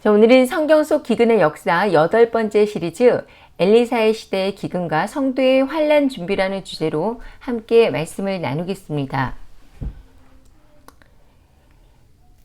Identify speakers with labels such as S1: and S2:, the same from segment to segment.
S1: 자, 오늘은 성경 속 기근의 역사 8번째 시리즈 엘리사의 시대의 기근과 성도의 환난 준비라는 주제로 함께 말씀을 나누겠습니다.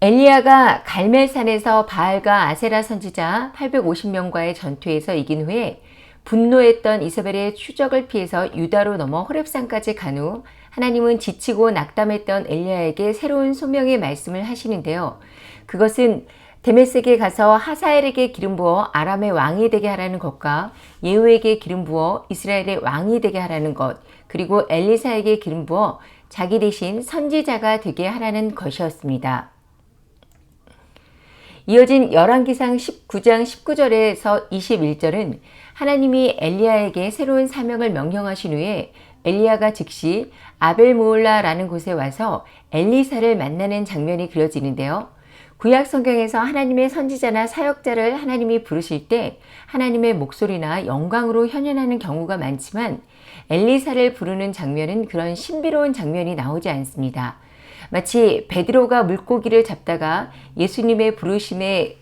S1: 엘리야가 갈멜산에서 바알과 아세라 선지자 850명과의 전투에서 이긴 후에 분노했던 이세벨의 추적을 피해서 유다로 넘어 호렙산까지 간 후 하나님은 지치고 낙담했던 엘리야에게 새로운 소명의 말씀을 하시는데요. 그것은 데메섹에 가서 하사엘에게 기름 부어 아람의 왕이 되게 하라는 것과 예후에게 기름 부어 이스라엘의 왕이 되게 하라는 것, 그리고 엘리사에게 기름 부어 자기 대신 선지자가 되게 하라는 것이었습니다. 이어진 열왕기상 19장 19절에서 21절은 하나님이 엘리야에게 새로운 사명을 명령하신 후에 엘리야가 즉시 아벨모올라라는 곳에 와서 엘리사를 만나는 장면이 그려지는데요. 구약 성경에서 하나님의 선지자나 사역자를 하나님이 부르실 때 하나님의 목소리나 영광으로 현현하는 경우가 많지만 엘리사를 부르는 장면은 그런 신비로운 장면이 나오지 않습니다. 마치 베드로가 물고기를 잡다가 예수님의 부르심에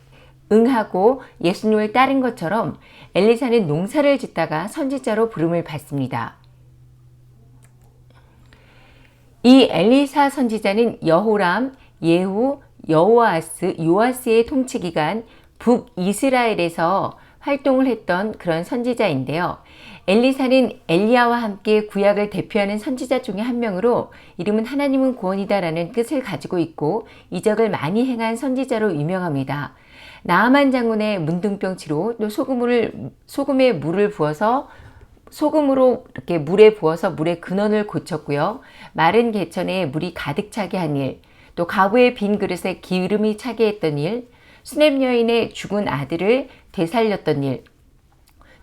S1: 응하고 예수님을 따른 것처럼 엘리사는 농사를 짓다가 선지자로 부름을 받습니다. 이 엘리사 선지자는 여호람, 예후, 여호아스, 요아스의 통치 기간 북이스라엘에서 활동을 했던 그런 선지자인데요. 엘리사는 엘리야와 함께 구약을 대표하는 선지자 중에 한 명으로 이름은 하나님은 구원이다라는 뜻을 가지고 있고 이적을 많이 행한 선지자로 유명합니다. 나아만 장군의 문둥병치로 또 소금에 물을 부어서 소금으로 이렇게 물에 부어서 물의 근원을 고쳤고요. 마른 개천에 물이 가득 차게 한 일, 또 가부의 빈 그릇에 기름이 차게 했던 일, 수넴 여인의 죽은 아들을 되살렸던 일,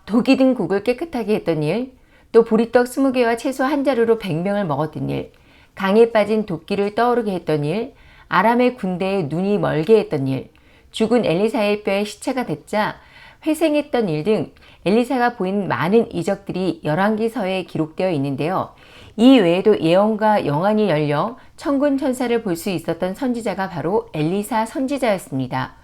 S1: 독이 든 국을 깨끗하게 했던 일, 또 보리떡 20개와 채소 한 자루로 100명을 먹었던 일, 강에 빠진 도끼를 떠오르게 했던 일, 아람의 군대에 눈이 멀게 했던 일, 죽은 엘리사의 뼈에 시체가 됐자 회생했던 일 등 엘리사가 보인 많은 이적들이 열왕기서에 기록되어 있는데요. 이 외에도 예언과 영안이 열려 천군 천사를 볼 수 있었던 선지자가 바로 엘리사 선지자였습니다.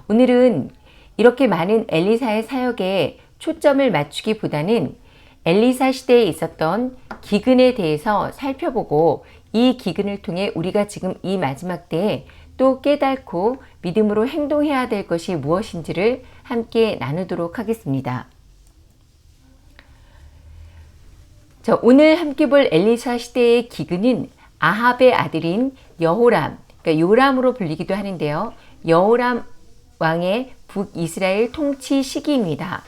S1: 오늘은 이렇게 많은 엘리사의 사역에 초점을 맞추기보다는 엘리사 시대에 있었던 기근에 대해서 살펴보고 이 기근을 통해 우리가 지금 이 마지막 때에 또 깨닫고 믿음으로 행동해야 될 것이 무엇인지를 함께 나누도록 하겠습니다. 자, 오늘 함께 볼 엘리사 시대의 기근은 아합의 아들인 여호람, 그러니까 요람으로 불리기도 하는데요. 여호람 왕의 북이스라엘 통치 시기입니다.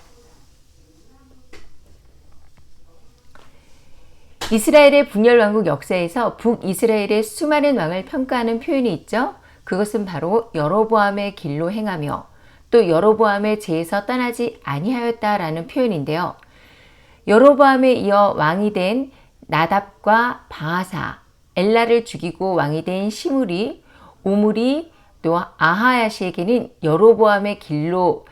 S1: 이스라엘의 분열왕국 역사에서 북이스라엘의 수많은 왕을 평가하는 표현이 있죠. 그것은 바로 여로보암의 길로 행하며 또 여로보암의 죄에서 떠나지 아니하였다라는 표현인데요. 여로보암에 이어 왕이 된 나답과 바하사, 엘라를 죽이고 왕이 된 시므리, 오므리, 또 아하야시에게는 여로보암의 길로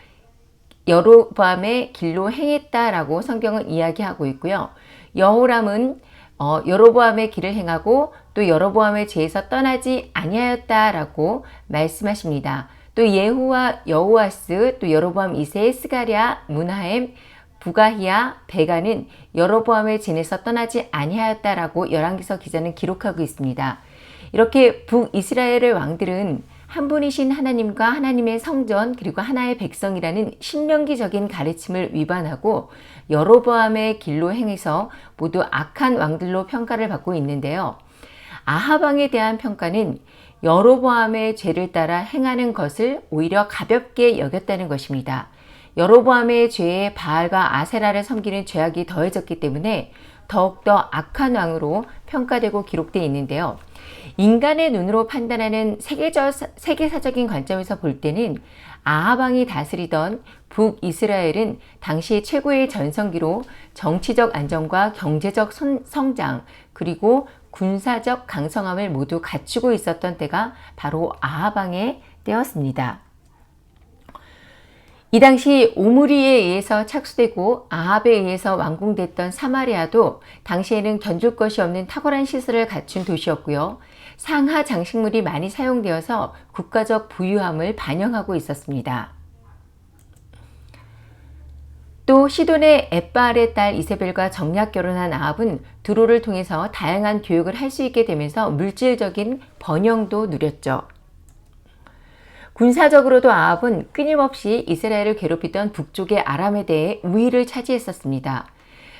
S1: 행했다라고 성경은 이야기하고 있고요. 여호람은 여로보암의 길을 행하고 또 여로보암의 죄에서 떠나지 아니하였다라고 말씀하십니다. 또 예후와 여호아스, 또 여로보암 2세, 스가랴, 문하엠, 부가히야, 베가는 여로보암의 죄에서 떠나지 아니하였다라고 열왕기서 기자는 기록하고 있습니다. 이렇게 북이스라엘의 왕들은 한 분이신 하나님과 하나님의 성전 그리고 하나의 백성이라는 신명기적인 가르침을 위반하고 여로보암의 길로 행해서 모두 악한 왕들로 평가를 받고 있는데요. 아합 왕에 대한 평가는 여로보암의 죄를 따라 행하는 것을 오히려 가볍게 여겼다는 것입니다. 여로보암의 죄에 바알과 아세라를 섬기는 죄악이 더해졌기 때문에 더욱더 악한 왕으로 평가되고 기록되어 있는데요. 인간의 눈으로 판단하는 세계사적인 관점에서 볼 때는 아합 왕이 다스리던 북이스라엘은 당시 최고의 전성기로 정치적 안정과 경제적 성장 그리고 군사적 강성함을 모두 갖추고 있었던 때가 바로 아합 왕의 때였습니다. 이 당시 오므리에 의해서 착수되고 아합에 의해서 완공됐던 사마리아도 당시에는 견줄 것이 없는 탁월한 시설을 갖춘 도시였고요. 상하 장식물이 많이 사용되어서 국가적 부유함을 반영하고 있었습니다. 또 시돈의 엣바알의 딸 이세벨과 정략 결혼한 아합은 두로를 통해서 다양한 교육을 할 수 있게 되면서 물질적인 번영도 누렸죠. 군사적으로도 아합은 끊임없이 이스라엘을 괴롭히던 북쪽의 아람에 대해 우위를 차지했었습니다.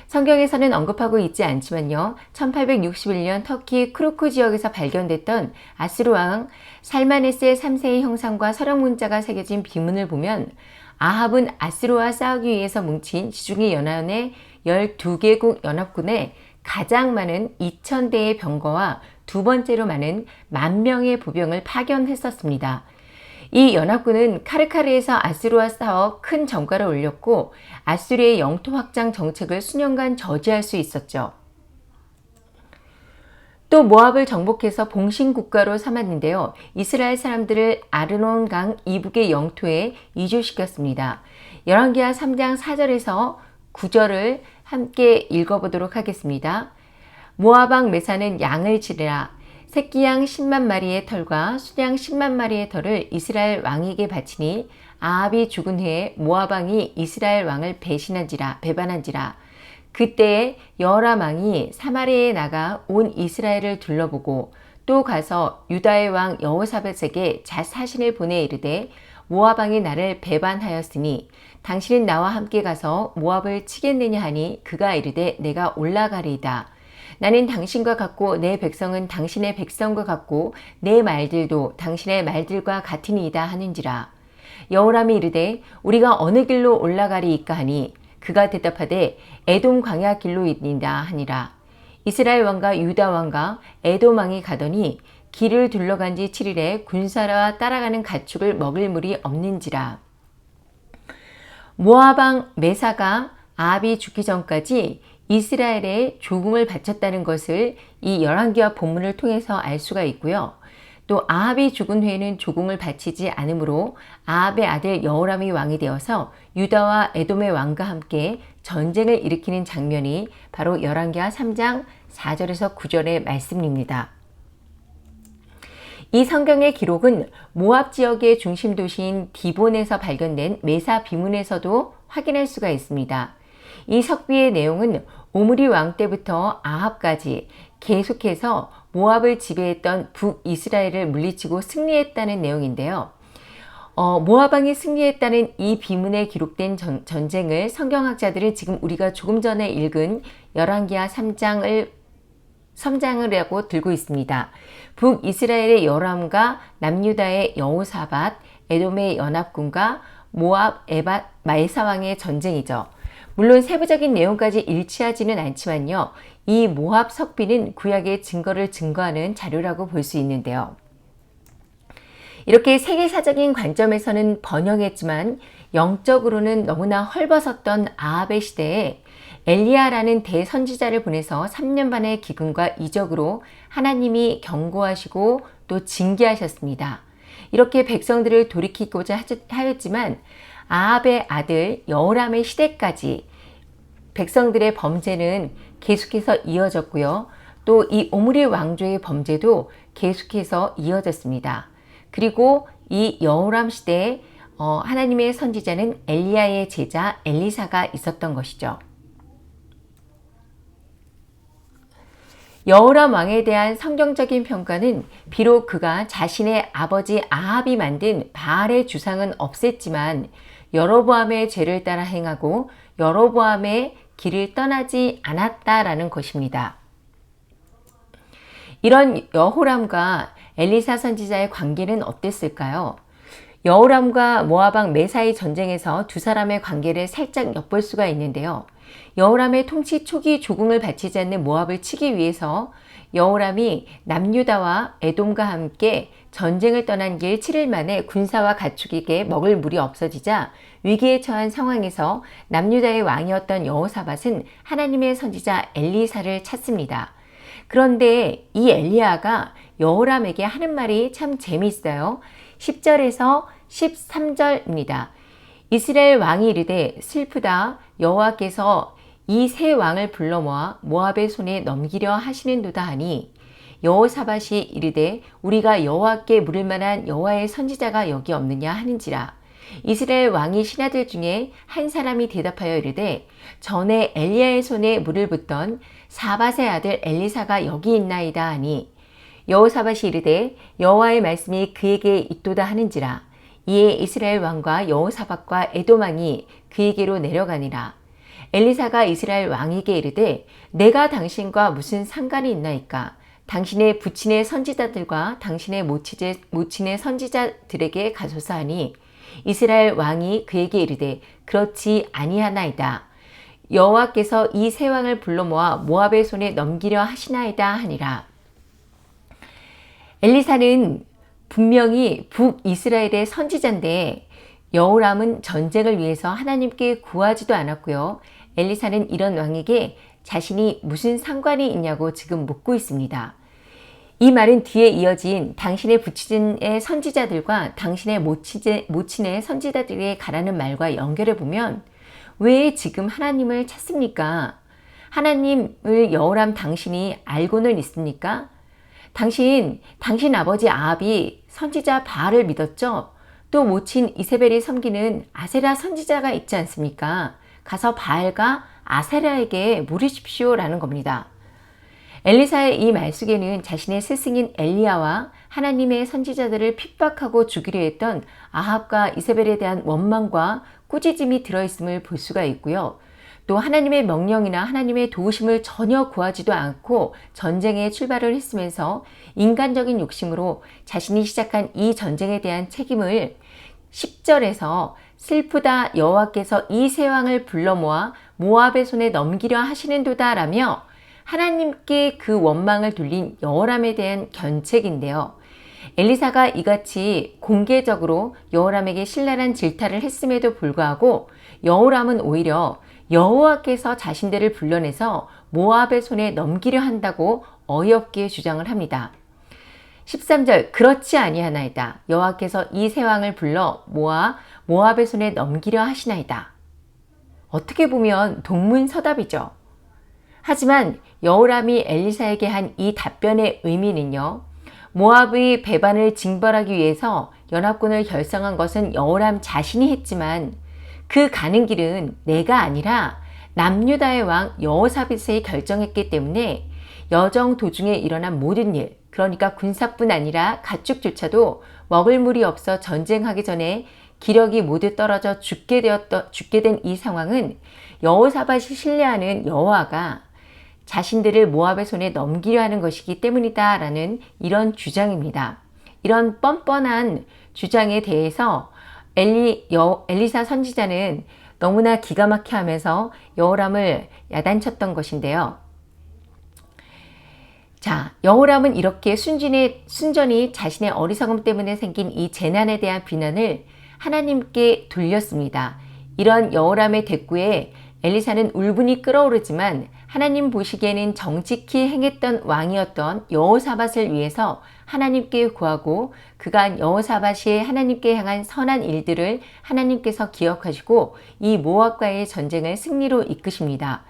S1: 성경에서는 언급하고 있지 않지만요. 1861년 터키 크루크 지역에서 발견됐던 아수르 왕 살마네스의 3세의 형상과 서령 문자가 새겨진 비문을 보면 아합은 아수르와 싸우기 위해서 뭉친 지중해 연안의 12개국 연합군에 가장 많은 2,000대의 병거와 두 번째로 많은 10,000명의 부병을 파견했었습니다. 이 연합군은 카르카르에서 아수르와 싸워 큰 전과를 올렸고 아수르의 영토 확장 정책을 수년간 저지할 수 있었죠. 또 모압을 정복해서 봉신국가로 삼았는데요. 이스라엘 사람들을 아르논 강 이북의 영토에 이주시켰습니다. 열왕기하 3장 4절에서 9절을 함께 읽어보도록 하겠습니다. 모압 왕 메사는 양을 지르라. 새끼양 10만 마리의 털과 수양 10만 마리의 털을 이스라엘 왕에게 바치니 아합이 죽은 후에 모압 왕이 이스라엘 왕을 배반한지라. 그때에 여호람 왕이 사마리아에 나가 온 이스라엘을 둘러보고 또 가서 유다의 왕 여호사밧에게 사신을 보내 이르되 모압 왕이 나를 배반하였으니 당신은 나와 함께 가서 모압을 치겠느냐 하니 그가 이르되 내가 올라가리이다. 나는 당신과 같고 내 백성은 당신의 백성과 같고 내 말들도 당신의 말들과 같으니이다 하는지라. 여호람이 이르되 우리가 어느 길로 올라가리이까 하니 그가 대답하되 에돔 광야 길로 있다 하니라. 이스라엘 왕과 유다 왕과 에돔 왕이 가더니 길을 둘러간 지 7일에 군사와 따라가는 가축을 먹을 물이 없는지라. 모압 왕 메사가 아합이 죽기 전까지 이스라엘에 조공을 바쳤다는 것을 이 열왕기하 본문을 통해서 알 수가 있고요. 또 아합이 죽은 후에는 조공을 바치지 않으므로 아합의 아들 여호람이 왕이 되어서 유다와 에돔의 왕과 함께 전쟁을 일으키는 장면이 바로 열왕기하 3장 4절에서 9절의 말씀입니다. 이 성경의 기록은 모압 지역의 중심 도시인 디본에서 발견된 메사 비문에서도 확인할 수가 있습니다. 이 석비의 내용은 오므리 왕 때부터 아합까지 계속해서 모압을 지배했던 북이스라엘을 물리치고 승리했다는 내용인데요. 모압 왕이 승리했다는 이 비문에 기록된 전쟁을 성경학자들은 지금 우리가 조금 전에 읽은 열왕기하 3장을 하고 들고 있습니다. 북이스라엘의 여람과 남유다의 여호사밧, 에돔의 연합군과 모압 메사왕의 전쟁이죠. 물론 세부적인 내용까지 일치하지는 않지만요. 이 모압 석비는 구약의 증거를 증거하는 자료라고 볼 수 있는데요. 이렇게 세계사적인 관점에서는 번영했지만 영적으로는 너무나 헐벗었던 아합의 시대에 엘리야라는 대선지자를 보내서 3년 반의 기근과 이적으로 하나님이 경고하시고 또 징계하셨습니다. 이렇게 백성들을 돌이키고자 하였지만 아합의 아들 여호람의 시대까지 백성들의 범죄는 계속해서 이어졌고요. 또 이 오므리 왕조의 범죄도 계속해서 이어졌습니다. 그리고 이 여호람 시대에 하나님의 선지자는 엘리야의 제자 엘리사가 있었던 것이죠. 여호람 왕에 대한 성경적인 평가는 비록 그가 자신의 아버지 아합이 만든 바알의 주상은 없앴지만 여로보암의 죄를 따라 행하고 여로보암의 길을 떠나지 않았다라는 것입니다. 이런 여호람과 엘리사 선지자의 관계는 어땠을까요? 여호람과 모압 왕 메사의 전쟁에서 두 사람의 관계를 살짝 엿볼 수가 있는데요. 여호람의 통치 초기 조공을 바치지 않는 모압을 치기 위해서 여호람이 남유다와 에돔과 함께 전쟁을 떠난 길 7일 만에 군사와 가축에게 먹을 물이 없어지자 위기에 처한 상황에서 남유다의 왕이었던 여호사밧은 하나님의 선지자 엘리사를 찾습니다. 그런데 이 엘리야가 여호람에게 하는 말이 참 재미있어요. 10절에서 13절입니다. 이스라엘 왕이 이르되 슬프다 여호와께서 이 세 왕을 불러 모아 모압의 손에 넘기려 하시는도다 하니 여호사밧이 이르되 우리가 여호와께 물을 만한 여호와의 선지자가 여기 없느냐 하는지라. 이스라엘 왕이 신하들 중에 한 사람이 대답하여 이르되 전에 엘리야의 손에 물을 붓던 사밧의 아들 엘리사가 여기 있나이다 하니 여호사밧이 이르되 여호와의 말씀이 그에게 있도다 하는지라. 이에 이스라엘 왕과 여호사밧과 에돔 왕이 그에게로 내려가니라. 엘리사가 이스라엘 왕에게 이르되 내가 당신과 무슨 상관이 있나이까? 당신의 부친의 선지자들과 당신의 모친의 선지자들에게 가소서 하니 이스라엘 왕이 그에게 이르되 그렇지 아니하나이다. 여호와께서 이 세 왕을 불러 모아 모압의 손에 넘기려 하시나이다 하니라. 엘리사는 분명히 북이스라엘의 선지자인데 여호람은 전쟁을 위해서 하나님께 구하지도 않았고요. 엘리사는 이런 왕에게 자신이 무슨 상관이 있냐고 지금 묻고 있습니다. 이 말은 뒤에 이어진 당신의 부친의 선지자들과 당신의 모친의 선지자들에게 가라는 말과 연결해 보면 왜 지금 하나님을 찾습니까? 하나님을 여호람 당신이 알고는 있습니까? 당신 아버지 아합이 선지자 바알을 믿었죠? 또 모친 이세벨이 섬기는 아세라 선지자가 있지 않습니까? 가서 바알과 아세라에게 물으십시오 라는 겁니다. 엘리사의 이 말 속에는 자신의 스승인 엘리야와 하나님의 선지자들을 핍박하고 죽이려 했던 아합과 이세벨에 대한 원망과 꾸짖음이 들어있음을 볼 수가 있고요. 또 하나님의 명령이나 하나님의 도우심을 전혀 구하지도 않고 전쟁에 출발을 했으면서 인간적인 욕심으로 자신이 시작한 이 전쟁에 대한 책임을 10절에서 슬프다 여호와께서 이 세 왕을 불러 모아 모압의 손에 넘기려 하시는도다 라며 하나님께 그 원망을 돌린 여호람에 대한 견책인데요. 엘리사가 이같이 공개적으로 여호람에게 신랄한 질타를 했음에도 불구하고 여호람은 오히려 여호와께서 자신들을 불러내서 모압의 손에 넘기려 한다고 어이없게 주장을 합니다. 13절 그렇지 아니하나이다. 여호와께서 이 세 왕을 불러 모압의 손에 넘기려 하시나이다. 어떻게 보면 동문서답이죠. 하지만 여호람이 엘리사에게 한 이 답변의 의미는요. 모압의 배반을 징벌하기 위해서 연합군을 결성한 것은 여호람 자신이 했지만 그 가는 길은 내가 아니라 남유다의 왕 여호사밧이 결정했기 때문에 여정 도중에 일어난 모든 일, 그러니까 군사뿐 아니라 가축조차도 먹을 물이 없어 전쟁하기 전에 기력이 모두 떨어져 죽게 된 이 상황은 여호사밧이 신뢰하는 여호와가 자신들을 모압의 손에 넘기려 하는 것이기 때문이다 라는 이런 주장입니다. 이런 뻔뻔한 주장에 대해서 엘리사 선지자는 너무나 기가 막혀 하면서 여호람을 야단쳤던 것인데요. 자, 여호람은 이렇게 순전히 자신의 어리석음 때문에 생긴 이 재난에 대한 비난을 하나님께 돌렸습니다. 이런 여호람의 대꾸에 엘리사는 울분이 끓어오르지만 하나님 보시기에는 정직히 행했던 왕이었던 여호사밧을 위해서 하나님께 구하고 그간 여호사밧이 하나님께 향한 선한 일들을 하나님께서 기억하시고 이 모압과의 전쟁을 승리로 이끄십니다.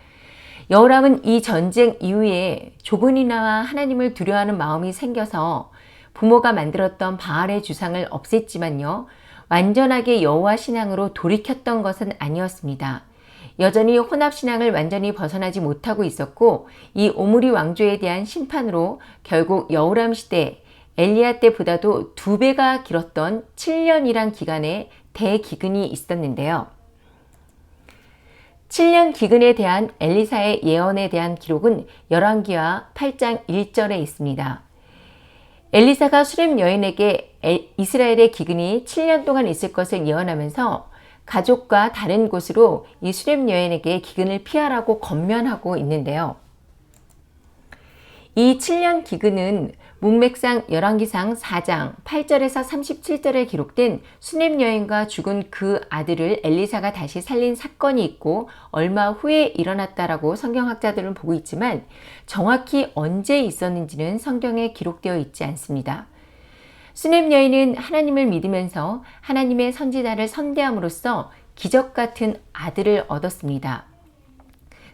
S1: 여호람은 이 전쟁 이후에 조금이나마 하나님을 두려워하는 마음이 생겨서 부모가 만들었던 바알의 주상을 없앴지만요. 완전하게 여호와 신앙으로 돌이켰던 것은 아니었습니다. 여전히 혼합신앙을 완전히 벗어나지 못하고 있었고 이 오므리 왕조에 대한 심판으로 결국 여호람 시대 엘리야 때보다도 2배가 길었던 7년이란 기간에 대기근이 있었는데요. 7년 기근에 대한 엘리사의 예언에 대한 기록은 열왕기하 8장 1절에 있습니다. 엘리사가 수렙 여인에게 이스라엘의 기근이 7년 동안 있을 것을 예언하면서 가족과 다른 곳으로 이 수렙 여인에게 기근을 피하라고 권면하고 있는데요. 이 7년 기근은 문맥상 열왕기상 4장 8절에서 37절에 기록된 수렙 여인과 죽은 그 아들을 엘리사가 다시 살린 사건이 있고 얼마 후에 일어났다라고 성경학자들은 보고 있지만 정확히 언제 있었는지는 성경에 기록되어 있지 않습니다. 수렙 여인은 하나님을 믿으면서 하나님의 선지자를 선대함으로써 기적 같은 아들을 얻었습니다.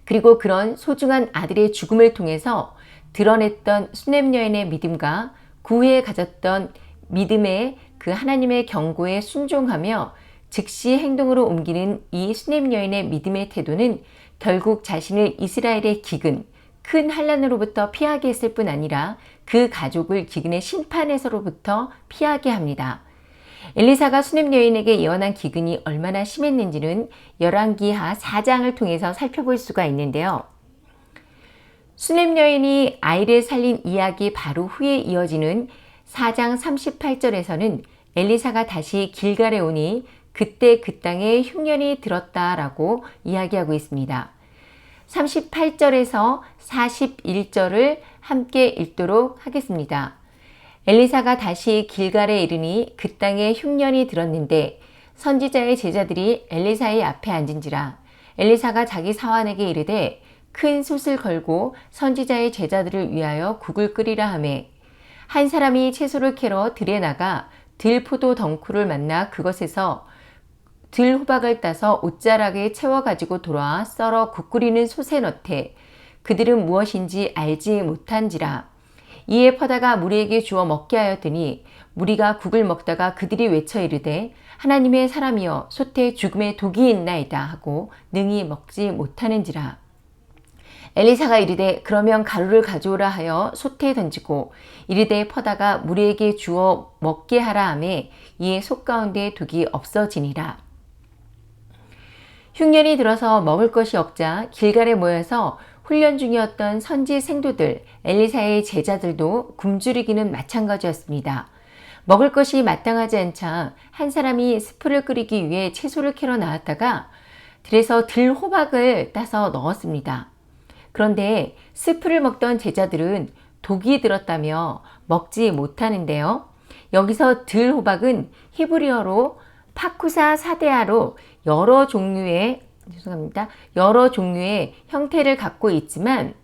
S1: 그리고 그런 소중한 아들의 죽음을 통해서 드러냈던 수렙 여인의 믿음과 그 후에 가졌던 믿음의 그 하나님의 경고에 순종하며 즉시 행동으로 옮기는 이 수넴 여인의 믿음의 태도는 결국 자신을 이스라엘의 기근, 큰 환난으로부터 피하게 했을 뿐 아니라 그 가족을 기근의 심판에서로부터 피하게 합니다. 엘리사가 수넴 여인에게 예언한 기근이 얼마나 심했는지는 열왕기하 4장을 통해서 살펴볼 수가 있는데요. 수넴 여인이 아이를 살린 이야기 바로 후에 이어지는 4장 38절에서는 엘리사가 다시 길갈에 오니 그때 그 땅에 흉년이 들었다라고 이야기하고 있습니다. 38절에서 41절을 함께 읽도록 하겠습니다. 엘리사가 다시 길갈에 이르니 그 땅에 흉년이 들었는데 선지자의 제자들이 엘리사의 앞에 앉은지라. 엘리사가 자기 사환에게 이르되 큰 솥을 걸고 선지자의 제자들을 위하여 국을 끓이라 하매 한 사람이 채소를 캐러 들에 나가 들포도 덩쿨을 만나 그것에서 들호박을 따서 옷자락에 채워가지고 돌아와 썰어 국 끓이는 솥에 넣되 그들은 무엇인지 알지 못한지라. 이에 퍼다가 무리에게 주어 먹게 하였더니 무리가 국을 먹다가 그들이 외쳐 이르되 하나님의 사람이여 솥에 죽음의 독이 있나이다 하고 능히 먹지 못하는지라. 엘리사가 이르되 그러면 가루를 가져오라 하여 솥에 던지고 이르되 퍼다가 무리에게 주어 먹게 하라 하매 이에 솥 가운데 독이 없어지니라. 흉년이 들어서 먹을 것이 없자 길갈에 모여서 훈련 중이었던 선지 생도들, 엘리사의 제자들도 굶주리기는 마찬가지였습니다. 먹을 것이 마땅하지 않자 한 사람이 스프를 끓이기 위해 채소를 캐러 나왔다가 들에서 들호박을 따서 넣었습니다. 그런데 스프를 먹던 제자들은 독이 들었다며 먹지 못하는데요. 여기서 들호박은 히브리어로 파쿠사 사데아로 여러 종류의 형태를 갖고 있지만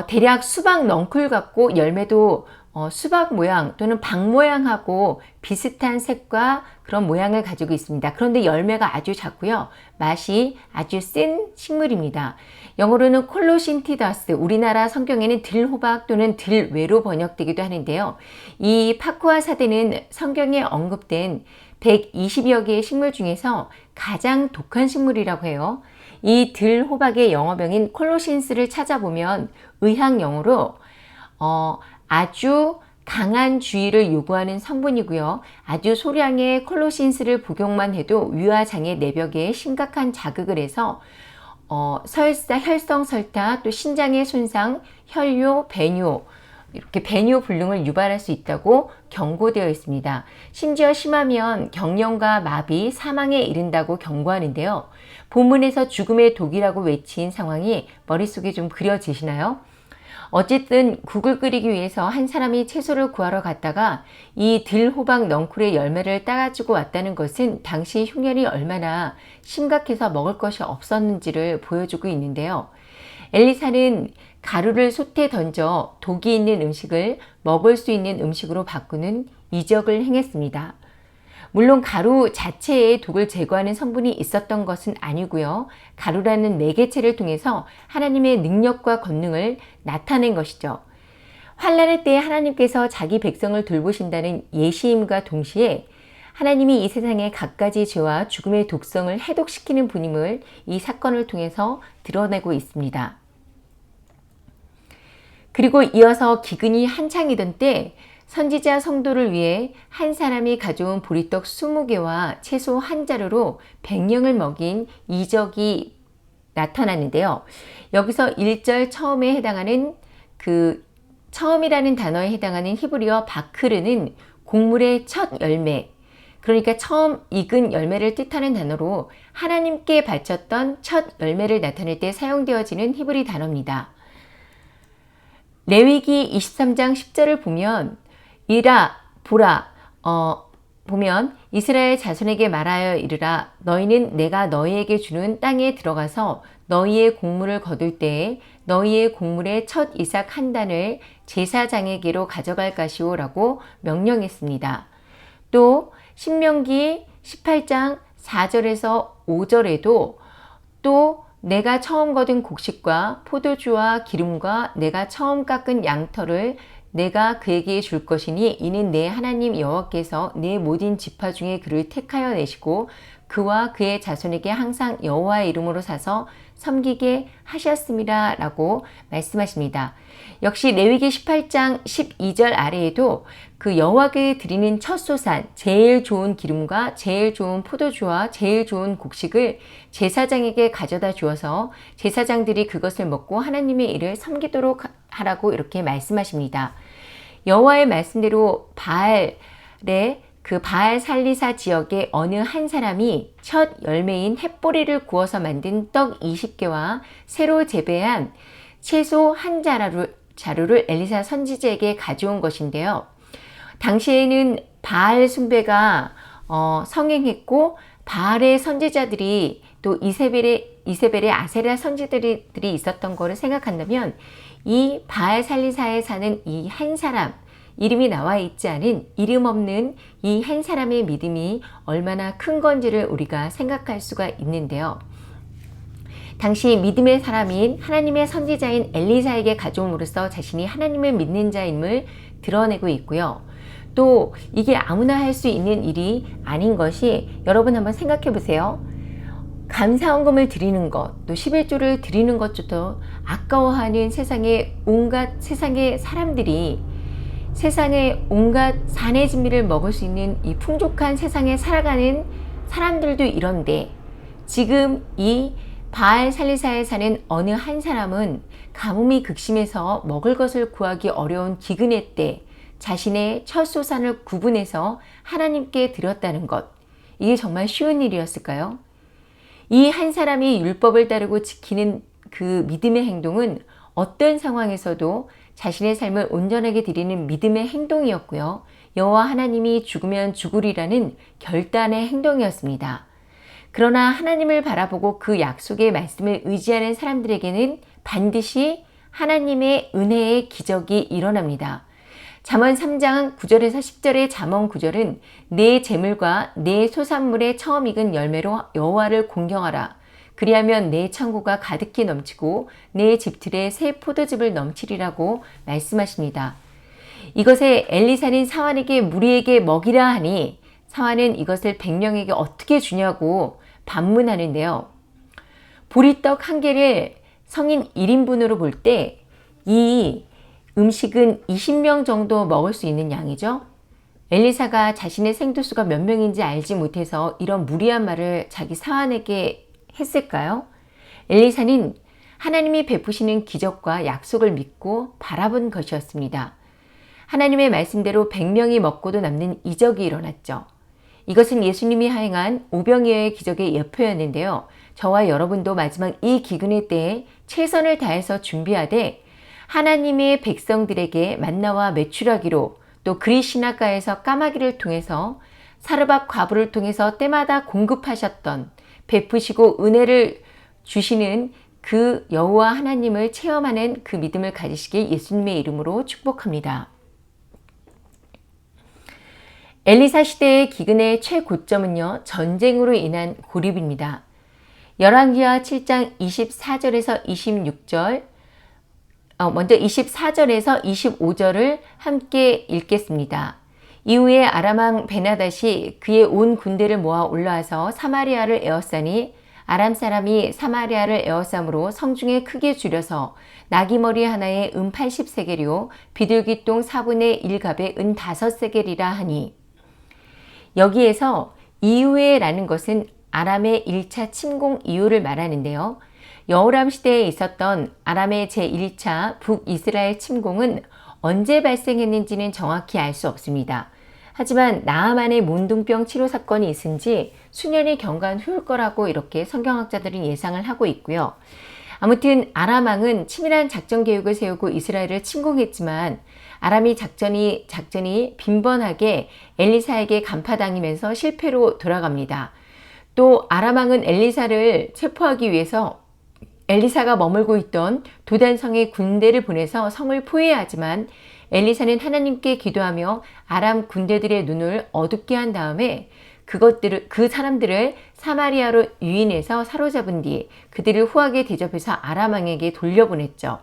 S1: 대략 수박 넝쿨 같고 열매도 수박 모양 또는 박 모양하고 비슷한 색과 그런 모양을 가지고 있습니다. 그런데 열매가 아주 작고요. 맛이 아주 센 식물입니다. 영어로는 콜로신티다스, 우리나라 성경에는 들호박 또는 들외로 번역되기도 하는데요. 이 파쿠아 사대는 성경에 언급된 120여 개의 식물 중에서 가장 독한 식물이라고 해요. 이 들호박의 영어명인 콜로신스를 찾아보면 의학 용어로 아주 강한 주의를 요구하는 성분이고요. 아주 소량의 콜로신스를 복용만 해도 위와 장의 내벽에 심각한 자극을 해서 혈성 설타, 또 신장의 손상, 혈뇨, 배뇨, 이렇게 배뇨불능을 유발할 수 있다고 경고되어 있습니다. 심지어 심하면 경련과 마비, 사망에 이른다고 경고하는데요. 본문에서 죽음의 독이라고 외친 상황이 머릿속에 좀 그려지시나요? 어쨌든 국을 끓이기 위해서 한 사람이 채소를 구하러 갔다가 이 들호박 넝쿨의 열매를 따가지고 왔다는 것은 당시 흉년이 얼마나 심각해서 먹을 것이 없었는지를 보여주고 있는데요. 엘리사는 가루를 솥에 던져 독이 있는 음식을 먹을 수 있는 음식으로 바꾸는 이적을 행했습니다. 물론 가루 자체에 독을 제거하는 성분이 있었던 것은 아니고요. 가루라는 매개체를 통해서 하나님의 능력과 권능을 나타낸 것이죠. 환난의 때에 하나님께서 자기 백성을 돌보신다는 예시임과 동시에 하나님이 이 세상의 갖가지 죄와 죽음의 독성을 해독시키는 분임을 이 사건을 통해서 드러내고 있습니다. 그리고 이어서 기근이 한창이던 때 선지자 성도를 위해 한 사람이 가져온 보리떡 20개와 채소 한 자루로 100명을 먹인 이적이 나타났는데요. 여기서 1절 처음에 해당하는 처음이라는 단어에 해당하는 히브리어 바크르는 곡물의 첫 열매, 그러니까 처음 익은 열매를 뜻하는 단어로 하나님께 바쳤던 첫 열매를 나타낼 때 사용되어지는 히브리 단어입니다. 레위기 23장 10절을 보면 보면 이스라엘 자손에게 말하여 이르라 너희는 내가 너희에게 주는 땅에 들어가서 너희의 곡물을 거둘 때에 너희의 곡물의 첫 이삭 한 단을 제사장에게로 가져갈 것이오 라고 명령했습니다. 또 신명기 18장 4절에서 5절에도 또 내가 처음 거둔 곡식과 포도주와 기름과 내가 처음 깎은 양털을 내가 그에게 줄 것이니 이는 내 하나님 여호와께서 내 모든 지파 중에 그를 택하여 내시고 그와 그의 자손에게 항상 여호와의 이름으로 사서 섬기게 하셨습니다 라고 말씀하십니다. 역시 레위기 18장 12절 아래에도 그 여호와께 드리는 첫 소산, 제일 좋은 기름과 제일 좋은 포도주와 제일 좋은 곡식을 제사장에게 가져다 주어서 제사장들이 그것을 먹고 하나님의 일을 섬기도록 하라고 이렇게 말씀하십니다. 여호와의 말씀대로 바알의 그 바알 살리사 지역의 어느 한 사람이 첫 열매인 햇보리를 구워서 만든 떡 20개와 새로 재배한 채소 한 자루를 엘리사 선지자에게 가져온 것인데요. 당시에는 바알 숭배가 성행했고 바알의 선지자들이 또 이세벨의 아세라 선지자들이 있었던 것을 생각한다면 이 바알 살리사에 사는 이 한 사람, 이름이 나와 있지 않은 이름 없는 이 한 사람의 믿음이 얼마나 큰 건지를 우리가 생각할 수가 있는데요. 당시 믿음의 사람인 하나님의 선지자인 엘리사에게 가져옴으로써 자신이 하나님을 믿는 자임을 드러내고 있고요. 또 이게 아무나 할 수 있는 일이 아닌 것이 여러분 한번 생각해 보세요. 감사헌금을 드리는 것, 또 11조를 드리는 것조차 아까워하는 세상의 사람들이 세상에 온갖 산의 진미를 먹을 수 있는 이 풍족한 세상에 살아가는 사람들도 이런데 지금 이 바알 살리사에 사는 어느 한 사람은 가뭄이 극심해서 먹을 것을 구하기 어려운 기근의 때 자신의 첫 소산을 구분해서 하나님께 드렸다는 것. 이게 정말 쉬운 일이었을까요? 이 한 사람이 율법을 따르고 지키는 그 믿음의 행동은 어떤 상황에서도 자신의 삶을 온전하게 드리는 믿음의 행동이었고요. 여호와 하나님이 죽으면 죽으리라는 결단의 행동이었습니다. 그러나 하나님을 바라보고 그 약속의 말씀을 의지하는 사람들에게는 반드시 하나님의 은혜의 기적이 일어납니다. 잠언 3장 9절에서 10절의 잠언 9절은 내 재물과 내 소산물의 처음 익은 열매로 여호와를 공경하라. 그리하면 내 창고가 가득히 넘치고 내 집틀에 새 포도즙을 넘치리라고 말씀하십니다. 이것에 엘리사는 사환에게 무리에게 먹이라 하니 사환은 이것을 100명에게 어떻게 주냐고 반문하는데요. 보리떡 한 개를 성인 1인분으로 볼 때 이 음식은 20명 정도 먹을 수 있는 양이죠. 엘리사가 자신의 생도수가 몇 명인지 알지 못해서 이런 무리한 말을 자기 사환에게 했을까요? 엘리사는 하나님이 베푸시는 기적과 약속을 믿고 바라본 것이었습니다. 하나님의 말씀대로 100명이 먹고도 남는 이적이 일어났죠. 이것은 예수님이 행한 오병이어의 기적의 예표였는데요. 저와 여러분도 마지막 이 기근의 때에 최선을 다해서 준비하되 하나님의 백성들에게 만나와 메추라기로 또 그리시나가에서 까마귀를 통해서 사르밧 과부를 통해서 때마다 공급하셨던 베푸시고 은혜를 주시는 그 여호와 하나님을 체험하는 그 믿음을 가지시길 예수님의 이름으로 축복합니다. 엘리사 시대의 기근의 최고점은요, 전쟁으로 인한 고립입니다. 열왕기하 7장 24절에서 26절, 먼저 24절에서 25절을 함께 읽겠습니다. 이후에 아람왕 베나닷이 그의 온 군대를 모아 올라와서 사마리아를 에워싸니 아람 사람이 사마리아를 에워싸므로 성중에 크게 줄여서 나귀머리 하나에 80세겔이요 비둘기똥 4분의 1갑에 5세겔이라 하니 여기에서 이후에라는 것은 아람의 1차 침공 이후를 말하는데요. 여호람 시대에 있었던 아람의 제1차 북이스라엘 침공은 언제 발생했는지는 정확히 알 수 없습니다. 하지만 나아만의 문둥병 치료 사건이 있은 지 수년이 경과한 후일 거라고 이렇게 성경학자들은 예상을 하고 있고요. 아무튼 아람 왕은 치밀한 작전 계획을 세우고 이스라엘을 침공했지만 아람이 작전이 빈번하게 엘리사에게 간파당하면서 실패로 돌아갑니다. 또 아람 왕은 엘리사를 체포하기 위해서 엘리사가 머물고 있던 도단성에 군대를 보내서 성을 포위하지만 엘리사는 하나님께 기도하며 아람 군대들의 눈을 어둡게 한 다음에 그 사람들을 사마리아로 유인해서 사로잡은 뒤 그들을 후하게 대접해서 아람 왕에게 돌려보냈죠.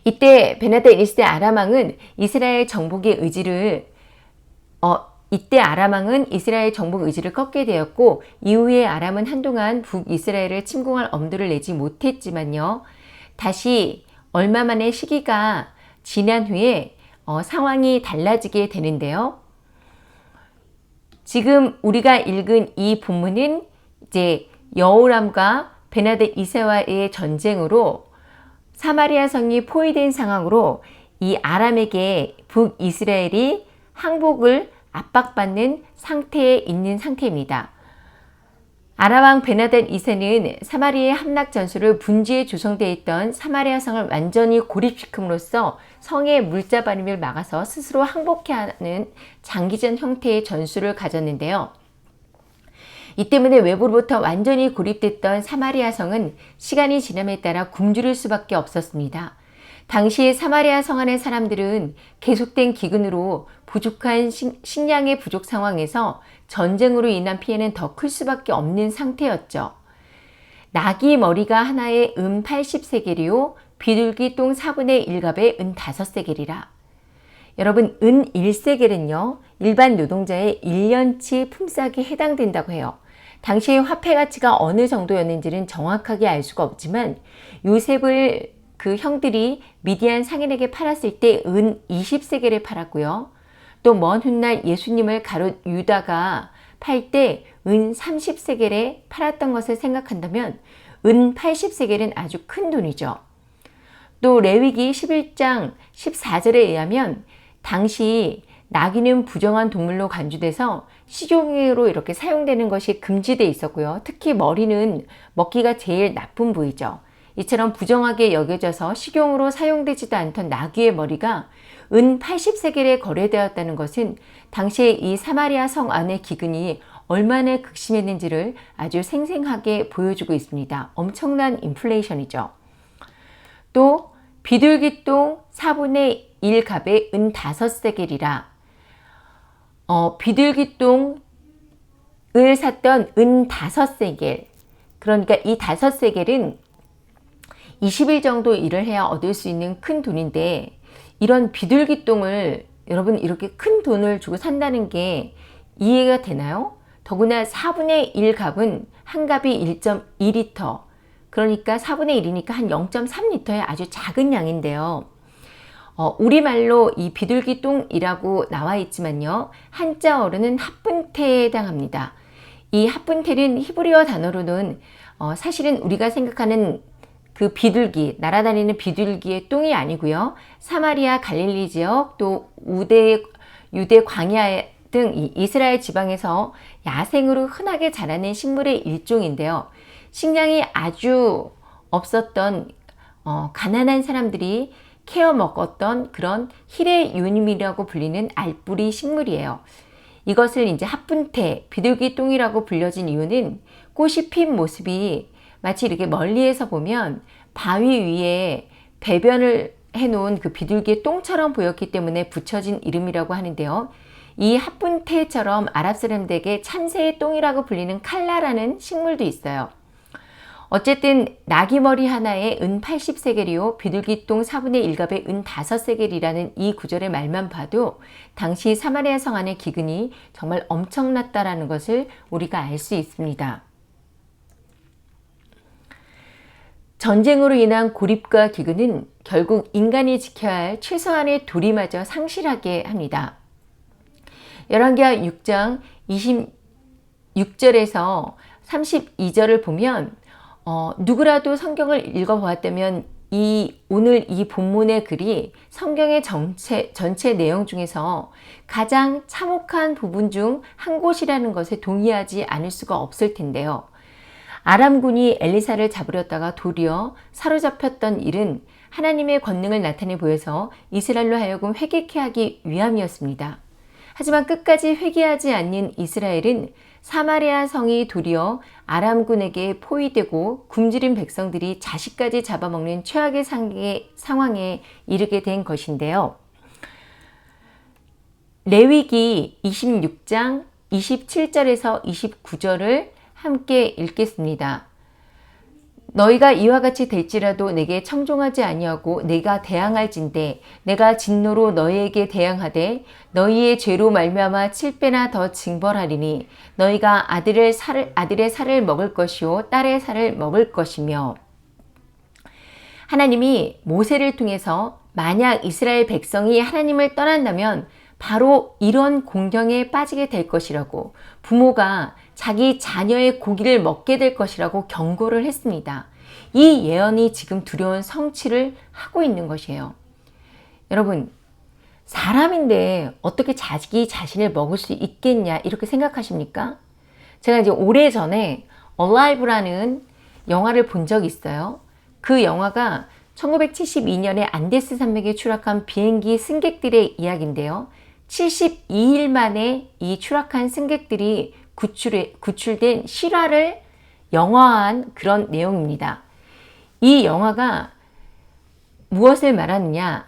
S1: 이때 베나델 1세 아람왕은 이스라엘 정복의 의지를 이스라엘 정복 의지를 꺾게 되었고, 이후에 아람은 한동안 북이스라엘을 침공할 엄두를 내지 못했지만요. 다시 얼마 만의 시기가 지난 후에 상황이 달라지게 되는데요. 지금 우리가 읽은 이 본문은 이제 여호람과 베나델 2세와의 전쟁으로 사마리아 성이 포위된 상황으로 이 아람에게 북이스라엘이 항복을 압박받는 상태에 있는 상태입니다. 아람왕 베나델 2세는 사마리아의 함락 전술을 분지에 조성되어 있던 사마리아 성을 완전히 고립시킴으로써 성의 물자발림을 막아서 스스로 항복해 하는 장기전 형태의 전술을 가졌는데요. 이 때문에 외부로부터 완전히 고립됐던 사마리아 성은 시간이 지남에 따라 굶주릴 수밖에 없었습니다. 당시 사마리아 성 안의 사람들은 계속된 기근으로 부족한 식량의 부족 상황에서 전쟁으로 인한 피해는 더 클 수밖에 없는 상태였죠. 나귀 머리가 하나에 80세겔이요 비둘기 똥 4분의 1갑에 5세겔이라. 여러분, 1세겔은요 일반 노동자의 1년치 품삯에 해당된다고 해요. 당시의 화폐 가치가 어느 정도였는지는 정확하게 알 수가 없지만 요셉을 그 형들이 미디안 상인에게 팔았을 때 20세겔에 팔았고요. 또 먼 훗날 예수님을 가롯 유다가 팔 때 30세겔에 팔았던 것을 생각한다면 80세겔은 아주 큰 돈이죠. 또 레위기 11장 14절에 의하면 당시 나귀는 부정한 동물로 간주돼서 식용으로 이렇게 사용되는 것이 금지되어 있었고요. 특히 머리는 먹기가 제일 나쁜 부위죠. 이처럼 부정하게 여겨져서 식용으로 사용되지도 않던 나귀의 머리가 80세겔에 거래되었다는 것은 당시에 이 사마리아 성 안의 기근이 얼마나 극심했는지를 아주 생생하게 보여주고 있습니다. 엄청난 인플레이션이죠. 또 비둘기똥 4분의 1갑에 5세겔이라. 비둘기똥을 샀던 5세겔. 그러니까 이 5세겔은 20일 정도 일을 해야 얻을 수 있는 큰 돈인데, 이런 비둘기똥을 여러분 이렇게 큰 돈을 주고 산다는 게 이해가 되나요? 더구나 4분의 1갑은 한 갑이 1.2리터, 그러니까 4분의 1이니까 한 0.3리터의 아주 작은 양인데요. 우리말로 이 비둘기똥이라고 나와 있지만요, 한자어로는 합분태에 해당합니다. 이 합분태는 히브리어 단어로는 사실은 우리가 생각하는 그 비둘기, 날아다니는 비둘기의 똥이 아니고요. 사마리아 갈릴리 지역, 또 유대 광야 등 이 이스라엘 지방에서 야생으로 흔하게 자라는 식물의 일종인데요. 식량이 아주 없었던 가난한 사람들이 캐어 먹었던 그런 힐의 유님이라고 불리는 알뿌리 식물이에요. 이것을 이제 합분태, 비둘기 똥이라고 불려진 이유는 꽃이 핀 모습이 마치 이렇게 멀리에서 보면 바위 위에 배변을 해놓은 그 비둘기의 똥처럼 보였기 때문에 붙여진 이름이라고 하는데요. 이 합분태처럼 아랍 사람들에게 참새의 똥이라고 불리는 칼라라는 식물도 있어요. 어쨌든 나귀 머리 하나에 80세겔이요 비둘기똥 4분의 1갑에 5세겔이라는 이 구절의 말만 봐도 당시 사마리아 성 안의 기근이 정말 엄청났다라는 것을 우리가 알 수 있습니다. 전쟁으로 인한 고립과 기근은 결국 인간이 지켜야 할 최소한의 도리마저 상실하게 합니다. 열왕기하 6장 26절에서 32절을 보면 누구라도 성경을 읽어보았다면 오늘 이 본문의 글이 성경의 전체 내용 중에서 가장 참혹한 부분 중 한 곳이라는 것에 동의하지 않을 수가 없을 텐데요. 아람군이 엘리사를 잡으려다가 도리어 사로잡혔던 일은 하나님의 권능을 나타내 보여서 이스라엘로 하여금 회개케 하기 위함이었습니다. 하지만 끝까지 회개하지 않는 이스라엘은 사마리아 성이 도리어 아람군에게 포위되고 굶주린 백성들이 자식까지 잡아먹는 최악의 상황에 이르게 된 것인데요. 레위기 26장 27절에서 29절을 함께 읽겠습니다. 너희가 이와 같이 될지라도 내게 청종하지 아니하고 내가 대항할진대 내가 진노로 너희에게 대항하되 너희의 죄로 말미암아 7배나 더 징벌하리니 너희가 아들의 살을 먹을 것이요 딸의 살을 먹을 것이며. 하나님이 모세를 통해서 만약 이스라엘 백성이 하나님을 떠난다면 바로 이런 공경에 빠지게 될 것이라고, 부모가 자기 자녀의 고기를 먹게 될 것이라고 경고를 했습니다. 이 예언이 지금 두려운 성취를 하고 있는 것이에요. 여러분, 사람인데 어떻게 자기 자신을 먹을 수 있겠냐 이렇게 생각하십니까? 제가 이제 오래전에 Alive라는 영화를 본 적이 있어요. 그 영화가 1972년에 안데스 산맥에 추락한 비행기 승객들의 이야기인데요. 72일 만에 이 추락한 승객들이 구출된 실화를 영화화한 그런 내용입니다. 이 영화가 무엇을 말하느냐?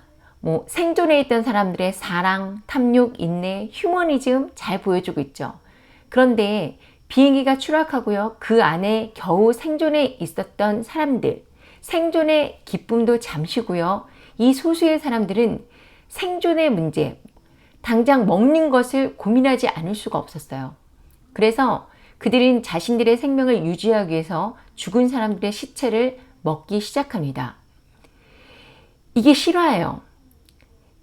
S1: 생존해 있던 사람들의 사랑, 탐욕, 인내, 휴머니즘 잘 보여주고 있죠. 그런데 비행기가 추락하고요. 그 안에 겨우 생존해 있었던 사람들, 생존의 기쁨도 잠시고요. 이 소수의 사람들은 생존의 문제, 당장 먹는 것을 고민하지 않을 수가 없었어요. 그래서 그들은 자신들의 생명을 유지하기 위해서 죽은 사람들의 시체를 먹기 시작합니다. 이게 실화예요.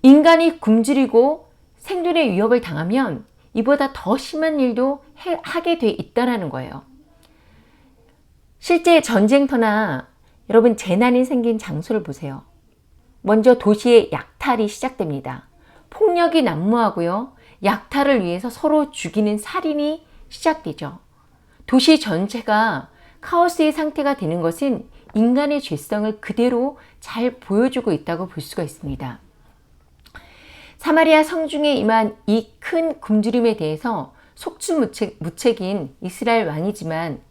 S1: 인간이 굶주리고 생존의 위협을 당하면 이보다 더 심한 일도 하게 돼 있다는 거예요. 실제 전쟁터나 여러분 재난이 생긴 장소를 보세요. 먼저 도시의 약탈이 시작됩니다. 폭력이 난무하고요. 약탈을 위해서 서로 죽이는 살인이 시작되죠. 도시 전체가 카오스의 상태가 되는 것은 인간의 죄성을 그대로 잘 보여주고 있다고 볼 수가 있습니다. 사마리아 성중에 임한 이 큰 굶주림에 대해서 속수무책인 이스라엘 왕이지만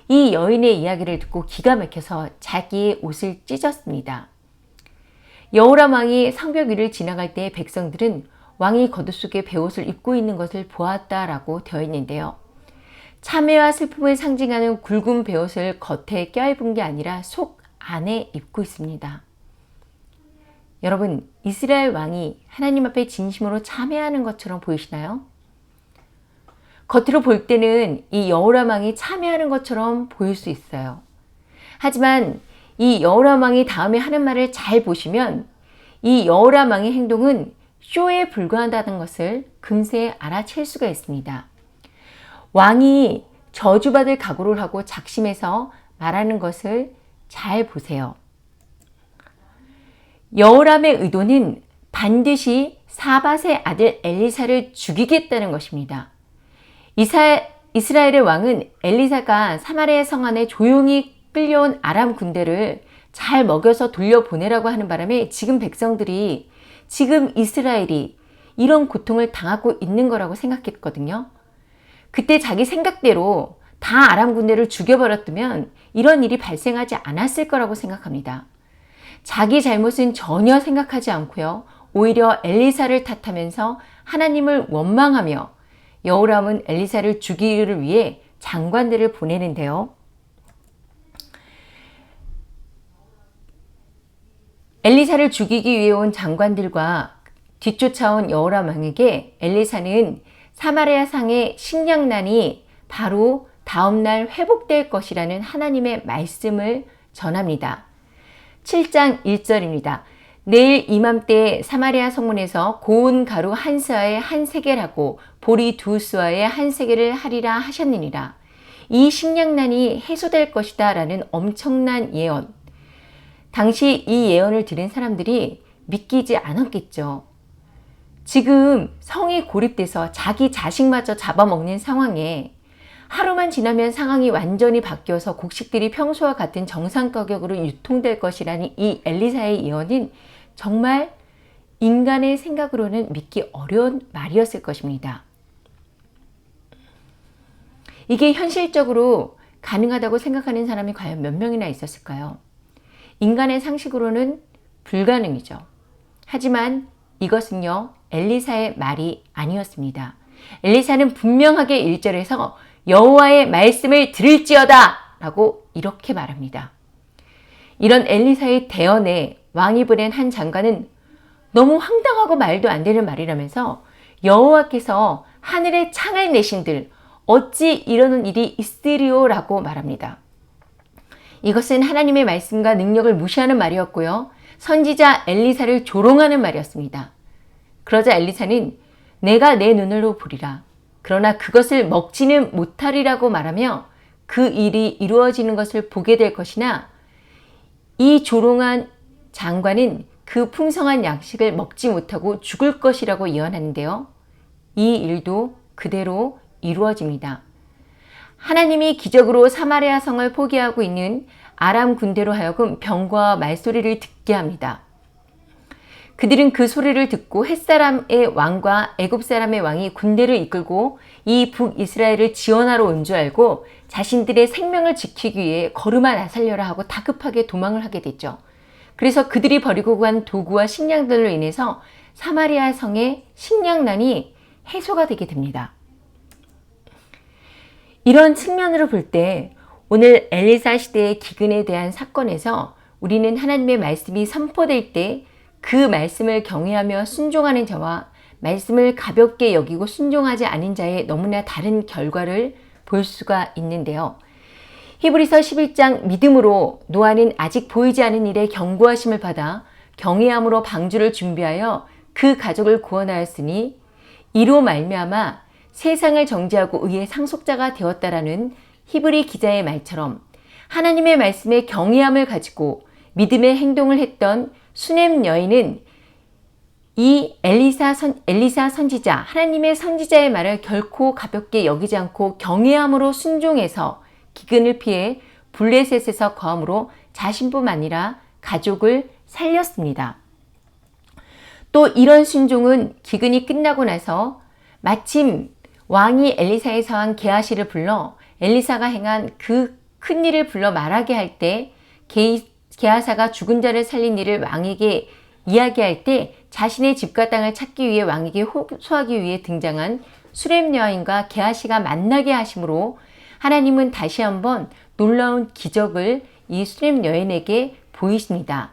S1: 이 여인의 이야기를 듣고 기가 막혀서 자기의 옷을 찢었습니다. 여호람 왕이 성벽 위를 지나갈 때 백성들은 왕이 겉옷 속에 베옷을 입고 있는 것을 보았다라고 되어 있는데요. 참회와 슬픔을 상징하는 굵은 베옷을 겉에 껴입은 게 아니라 속 안에 입고 있습니다. 여러분, 이스라엘 왕이 하나님 앞에 진심으로 참회하는 것처럼 보이시나요? 겉으로 볼 때는 이 여호람 왕이 참회하는 것처럼 보일 수 있어요. 하지만 이 여호람 왕이 다음에 하는 말을 잘 보시면 이 여호람 왕의 행동은 쇼에 불과하다는 것을 금세 알아챌 수가 있습니다. 왕이 저주받을 각오를 하고 작심해서 말하는 것을 잘 보세요. 여호람의 의도는 반드시 사밧의 아들 엘리사를 죽이겠다는 것입니다. 이스라엘의 왕은 엘리사가 사마리아 성 안에 조용히 끌려온 아람 군대를 잘 먹여서 돌려보내라고 하는 바람에 지금 백성들이, 지금 이스라엘이 이런 고통을 당하고 있는 거라고 생각했거든요. 그때 자기 생각대로 다 아람 군대를 죽여버렸다면 이런 일이 발생하지 않았을 거라고 생각합니다. 자기 잘못은 전혀 생각하지 않고요. 오히려 엘리사를 탓하면서 하나님을 원망하며 여호람은 엘리사를 죽이기를 위해 장관들을 보내는데요. 엘리사를 죽이기 위해 온 장관들과 뒤쫓아온 여호람 왕에게 엘리사는 사마리아 상의 식량난이 바로 다음날 회복될 것이라는 하나님의 말씀을 전합니다. 7장 1절입니다. 내일 이맘때 사마리아 성문에서 고운 가루 한 스아에 한 세겔하고 보리 두 스아에 한 세겔을 하리라 하셨느니라. 이 식량난이 해소될 것이다 라는 엄청난 예언. 당시 이 예언을 들은 사람들이 믿기지 않았겠죠. 지금 성이 고립돼서 자기 자식마저 잡아먹는 상황에 하루만 지나면 상황이 완전히 바뀌어서 곡식들이 평소와 같은 정상 가격으로 유통될 것이라는 이 엘리사의 예언은 정말 인간의 생각으로는 믿기 어려운 말이었을 것입니다. 이게 현실적으로 가능하다고 생각하는 사람이 과연 몇 명이나 있었을까요? 인간의 상식으로는 불가능이죠. 하지만 이것은요, 엘리사의 말이 아니었습니다. 엘리사는 분명하게 1절에서 여호와의 말씀을 들을지어다 라고 이렇게 말합니다. 이런 엘리사의 대언에 왕이 보낸 한 장관은 너무 황당하고 말도 안 되는 말이라면서 여호와께서 하늘에 창을 내신들 어찌 이러는 일이 있으리오라고 말합니다. 이것은 하나님의 말씀과 능력을 무시하는 말이었고요. 선지자 엘리사를 조롱하는 말이었습니다. 그러자 엘리사는 내가 내 눈으로 보리라. 그러나 그것을 먹지는 못하리라고 말하며 그 일이 이루어지는 것을 보게 될 것이나 이 조롱한 장관은 그 풍성한 양식을 먹지 못하고 죽을 것이라고 예언하는데요. 이 일도 그대로 이루어집니다. 하나님이 기적으로 사마리아 성을 포기하고 있는 아람 군대로 하여금 병과 말소리를 듣게 합니다. 그들은 그 소리를 듣고 햇사람의 왕과 애굽사람의 왕이 군대를 이끌고 이 북이스라엘을 지원하러 온 줄 알고 자신들의 생명을 지키기 위해 걸음아 나살려라 하고 다급하게 도망을 하게 됐죠. 그래서 그들이 버리고 간 도구와 식량들로 인해서 사마리아 성의 식량난이 해소가 되게 됩니다. 이런 측면으로 볼 때 오늘 엘리사 시대의 기근에 대한 사건에서 우리는 하나님의 말씀이 선포될 때 그 말씀을 경외하며 순종하는 자와 말씀을 가볍게 여기고 순종하지 않은 자의 너무나 다른 결과를 볼 수가 있는데요. 히브리서 11장 믿음으로 노아는 아직 보이지 않은 일에 경고하심을 받아 경외함으로 방주를 준비하여 그 가족을 구원하였으니 이로 말미암아 세상을 정죄하고 의의 상속자가 되었다라는 히브리 기자의 말처럼 하나님의 말씀에 경외함을 가지고 믿음의 행동을 했던 수넴 여인은 이 엘리사 선지자, 하나님의 선지자의 말을 결코 가볍게 여기지 않고 경외함으로 순종해서 기근을 피해 블레셋에서 거함으로 자신뿐만 아니라 가족을 살렸습니다. 또 이런 순종은 기근이 끝나고 나서 마침 왕이 엘리사의 사환 게하시를 불러 엘리사가 행한 그 큰 일을 불러 말하게 할 때 게하사가 죽은 자를 살린 일을 왕에게 이야기할 때 자신의 집과 땅을 찾기 위해 왕에게 호소하기 위해 등장한 수렘 여인과 게하시가 만나게 하심으로 하나님은 다시 한번 놀라운 기적을 이 수렘 여인에게 보이십니다.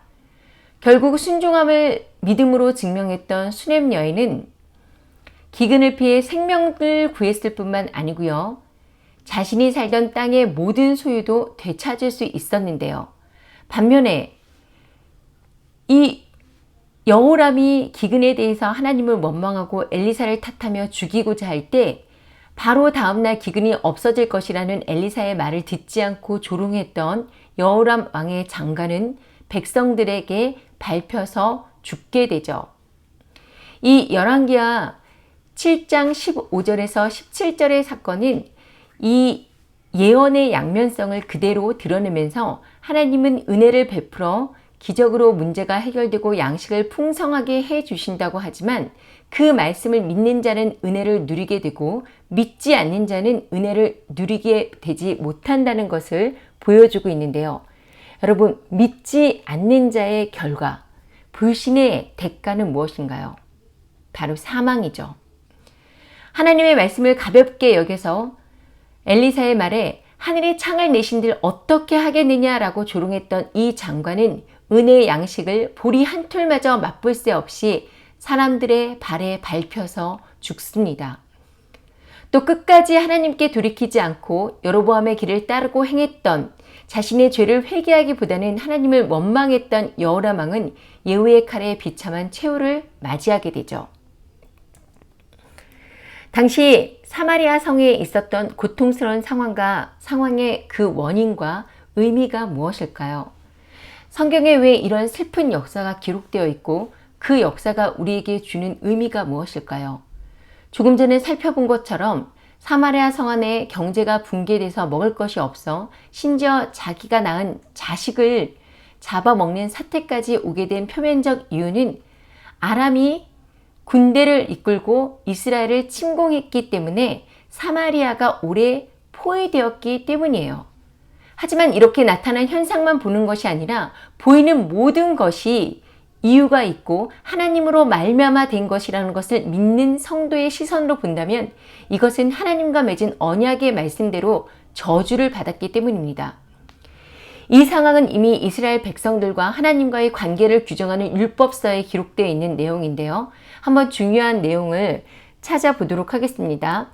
S1: 결국 순종함을 믿음으로 증명했던 수렘 여인은 기근을 피해 생명을 구했을 뿐만 아니고요. 자신이 살던 땅의 모든 소유도 되찾을 수 있었는데요. 반면에 이 여호람이 기근에 대해서 하나님을 원망하고 엘리사를 탓하며 죽이고자 할 때 바로 다음날 기근이 없어질 것이라는 엘리사의 말을 듣지 않고 조롱했던 여호람 왕의 장관은 백성들에게 밟혀서 죽게 되죠. 이 열왕기하 7장 15절에서 17절의 사건은 이 예언의 양면성을 그대로 드러내면서 하나님은 은혜를 베풀어 기적으로 문제가 해결되고 양식을 풍성하게 해 주신다고 하지만 그 말씀을 믿는 자는 은혜를 누리게 되고 믿지 않는 자는 은혜를 누리게 되지 못한다는 것을 보여주고 있는데요. 여러분, 믿지 않는 자의 결과, 불신의 대가는 무엇인가요? 바로 사망이죠. 하나님의 말씀을 가볍게 여겨서 엘리사의 말에 하늘의 창을 내신들 어떻게 하겠느냐라고 조롱했던 이 장관은 은혜의 양식을 보리 한 톨마저 맛볼 새 없이 사람들의 발에 밟혀서 죽습니다. 또 끝까지 하나님께 돌이키지 않고 여로보암의 길을 따르고 행했던 자신의 죄를 회개하기보다는 하나님을 원망했던 여호람 왕은 예후의 칼에 비참한 최후를 맞이하게 되죠. 당시 사마리아 성에 있었던 고통스러운 상황의 그 원인과 의미가 무엇일까요? 성경에 왜 이런 슬픈 역사가 기록되어 있고 그 역사가 우리에게 주는 의미가 무엇일까요? 조금 전에 살펴본 것처럼 사마리아 성 안에 경제가 붕괴돼서 먹을 것이 없어 심지어 자기가 낳은 자식을 잡아먹는 사태까지 오게 된 표면적 이유는 아람이 군대를 이끌고 이스라엘을 침공했기 때문에 사마리아가 오래 포위되었기 때문이에요. 하지만 이렇게 나타난 현상만 보는 것이 아니라 보이는 모든 것이 이유가 있고 하나님으로 말미암아 된 것이라는 것을 믿는 성도의 시선으로 본다면 이것은 하나님과 맺은 언약의 말씀대로 저주를 받았기 때문입니다. 이 상황은 이미 이스라엘 백성들과 하나님과의 관계를 규정하는 율법서에 기록되어 있는 내용인데요. 한번 중요한 내용을 찾아보도록 하겠습니다.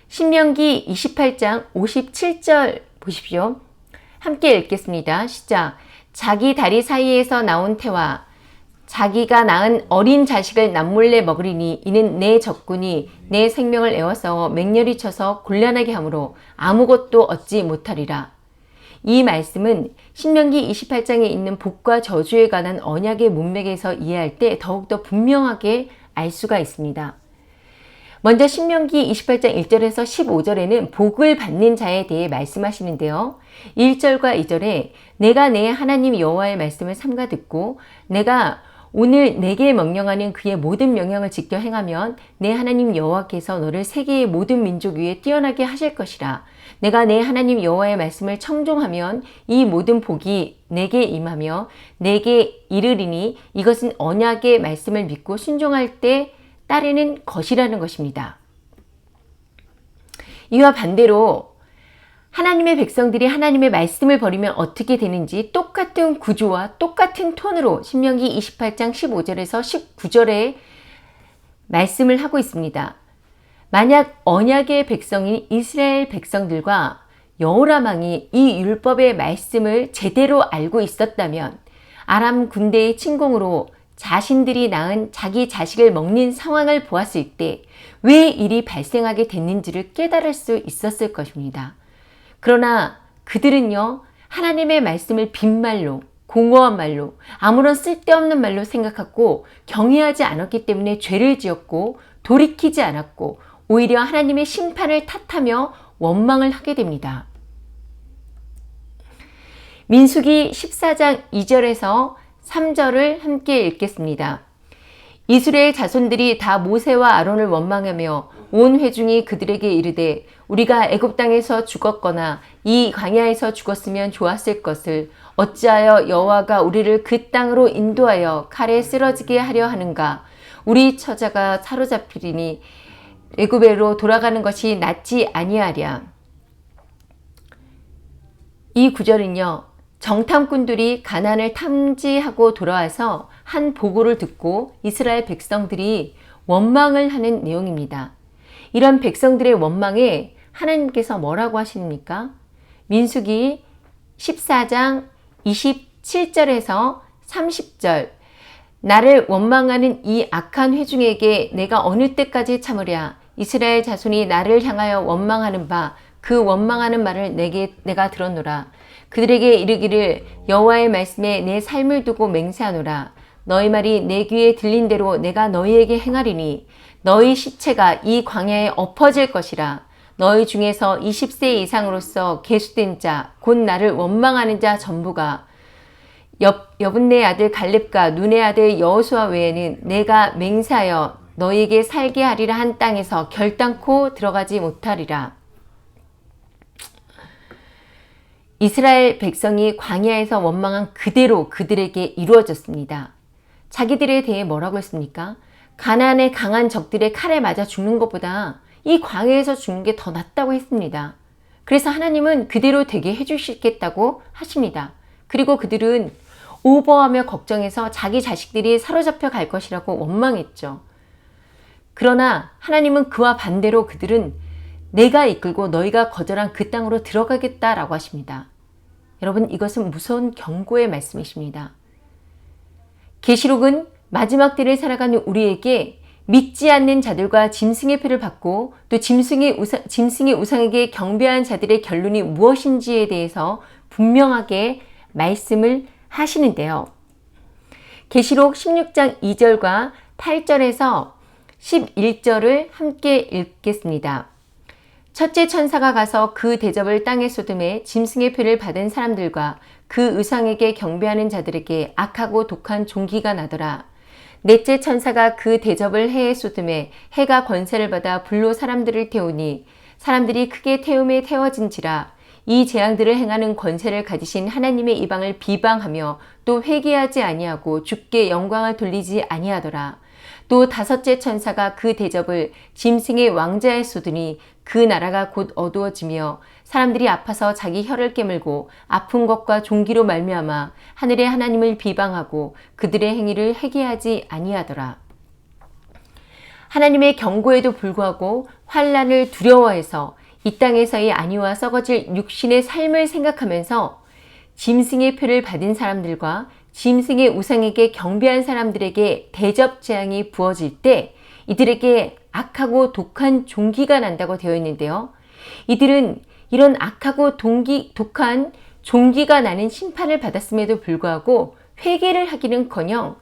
S1: 신명기 28장 57절 보십시오. 함께 읽겠습니다. 시작. 자기 다리 사이에서 나온 태와 자기가 낳은 어린 자식을 남몰래 먹으리니 이는 내 적군이 내 생명을 에워싸워 맹렬히 쳐서 곤란하게 하므로 아무것도 얻지 못하리라. 이 말씀은 신명기 28장에 있는 복과 저주에 관한 언약의 문맥에서 이해할 때 더욱더 분명하게 알 수가 있습니다. 먼저 신명기 28장 1절에서 15절에는 복을 받는 자에 대해 말씀하시는데요. 1절과 2절에 내가 내 하나님 여호와의 말씀을 삼가 듣고 내가 오늘 내게 명령하는 그의 모든 명령을 지켜 행하면 내 하나님 여호와께서 너를 세계의 모든 민족 위에 뛰어나게 하실 것이라. 내가 내 하나님 여호와의 말씀을 청종하면 이 모든 복이 내게 임하며 내게 이르리니 이것은 언약의 말씀을 믿고 순종할 때 따르는 것이라는 것입니다. 이와 반대로 하나님의 백성들이 하나님의 말씀을 버리면 어떻게 되는지 똑같은 구조와 똑같은 톤으로 신명기 28장 15절에서 19절에 말씀을 하고 있습니다. 만약 언약의 백성인 이스라엘 백성들과 여호람 왕이 이 율법의 말씀을 제대로 알고 있었다면 아람 군대의 침공으로 자신들이 낳은 자기 자식을 먹는 상황을 보았을 때 왜 일이 발생하게 됐는지를 깨달을 수 있었을 것입니다. 그러나 그들은요, 하나님의 말씀을 빈말로, 공허한 말로, 아무런 쓸데없는 말로 생각하고 경외하지 않았기 때문에 죄를 지었고 돌이키지 않았고 오히려 하나님의 심판을 탓하며 원망을 하게 됩니다. 민수기 14장 2절에서 3절을 함께 읽겠습니다. 이스라엘 자손들이 다 모세와 아론을 원망하며 온 회중이 그들에게 이르되 우리가 애굽 땅에서 죽었거나 이 광야에서 죽었으면 좋았을 것을 어찌하여 여호와가 우리를 그 땅으로 인도하여 칼에 쓰러지게 하려 하는가. 우리 처자가 사로잡히리니 애굽으로 돌아가는 것이 낫지 아니하랴. 이 구절은요, 정탐꾼들이 가나안을 탐지하고 돌아와서 한 보고를 듣고 이스라엘 백성들이 원망을 하는 내용입니다. 이런 백성들의 원망에 하나님께서 뭐라고 하십니까? 민수기 14장 27절에서 30절 나를 원망하는 이 악한 회중에게 내가 어느 때까지 참으랴. 이스라엘 자손이 나를 향하여 원망하는 바 그 원망하는 말을 내가 들었노라. 그들에게 이르기를 여호와의 말씀에 내 삶을 두고 맹세하노라. 너희 말이 내 귀에 들린 대로 내가 너희에게 행하리니 너희 시체가 이 광야에 엎어질 것이라. 너희 중에서 20세 이상으로서 계수된 자 곧 나를 원망하는 자 전부가 여분네 아들 갈렙과 눈의 아들 여호수아 외에는 내가 맹세하여 너희에게 살게 하리라 한 땅에서 결단코 들어가지 못하리라. 이스라엘 백성이 광야에서 원망한 그대로 그들에게 이루어졌습니다. 자기들에 대해 뭐라고 했습니까? 가나안의 강한 적들의 칼에 맞아 죽는 것보다 이 광야에서 죽는 게 더 낫다고 했습니다. 그래서 하나님은 그대로 되게 해주시겠다고 하십니다. 그리고 그들은 오버하며 걱정해서 자기 자식들이 사로잡혀 갈 것이라고 원망했죠. 그러나 하나님은 그와 반대로 그들은 내가 이끌고 너희가 거절한 그 땅으로 들어가겠다라고 하십니다. 여러분, 이것은 무서운 경고의 말씀이십니다. 계시록은 마지막 때를 살아가는 우리에게 믿지 않는 자들과 짐승의 표를 받고 또 짐승의 우상에게 경배한 자들의 결론이 무엇인지에 대해서 분명하게 말씀을 하시는데요. 계시록 16장 2절과 8절에서 11절을 함께 읽겠습니다. 첫째 천사가 가서 그 대접을 땅에 쏟음에 짐승의 표를 받은 사람들과 그 의상에게 경배하는 자들에게 악하고 독한 종기가 나더라. 넷째 천사가 그 대접을 해에 쏟음에 해가 권세를 받아 불로 사람들을 태우니 사람들이 크게 태움에 태워진지라. 이 재앙들을 행하는 권세를 가지신 하나님의 이방을 비방하며 또 회개하지 아니하고 주께 영광을 돌리지 아니하더라. 또 다섯째 천사가 그 대접을 짐승의 왕자에 쏟으니 그 나라가 곧 어두워지며 사람들이 아파서 자기 혀를 깨물고 아픈 것과 종기로 말미암아 하늘의 하나님을 비방하고 그들의 행위를 회개하지 아니하더라. 하나님의 경고에도 불구하고 환난을 두려워해서 이 땅에서의 안위와 썩어질 육신의 삶을 생각하면서 짐승의 표를 받은 사람들과 짐승의 우상에게 경배한 사람들에게 대접 재앙이 부어질 때 이들에게 악하고 독한 종기가 난다고 되어 있는데요. 이들은 이런 악하고 독한 종기가 나는 심판을 받았음에도 불구하고 회개를 하기는커녕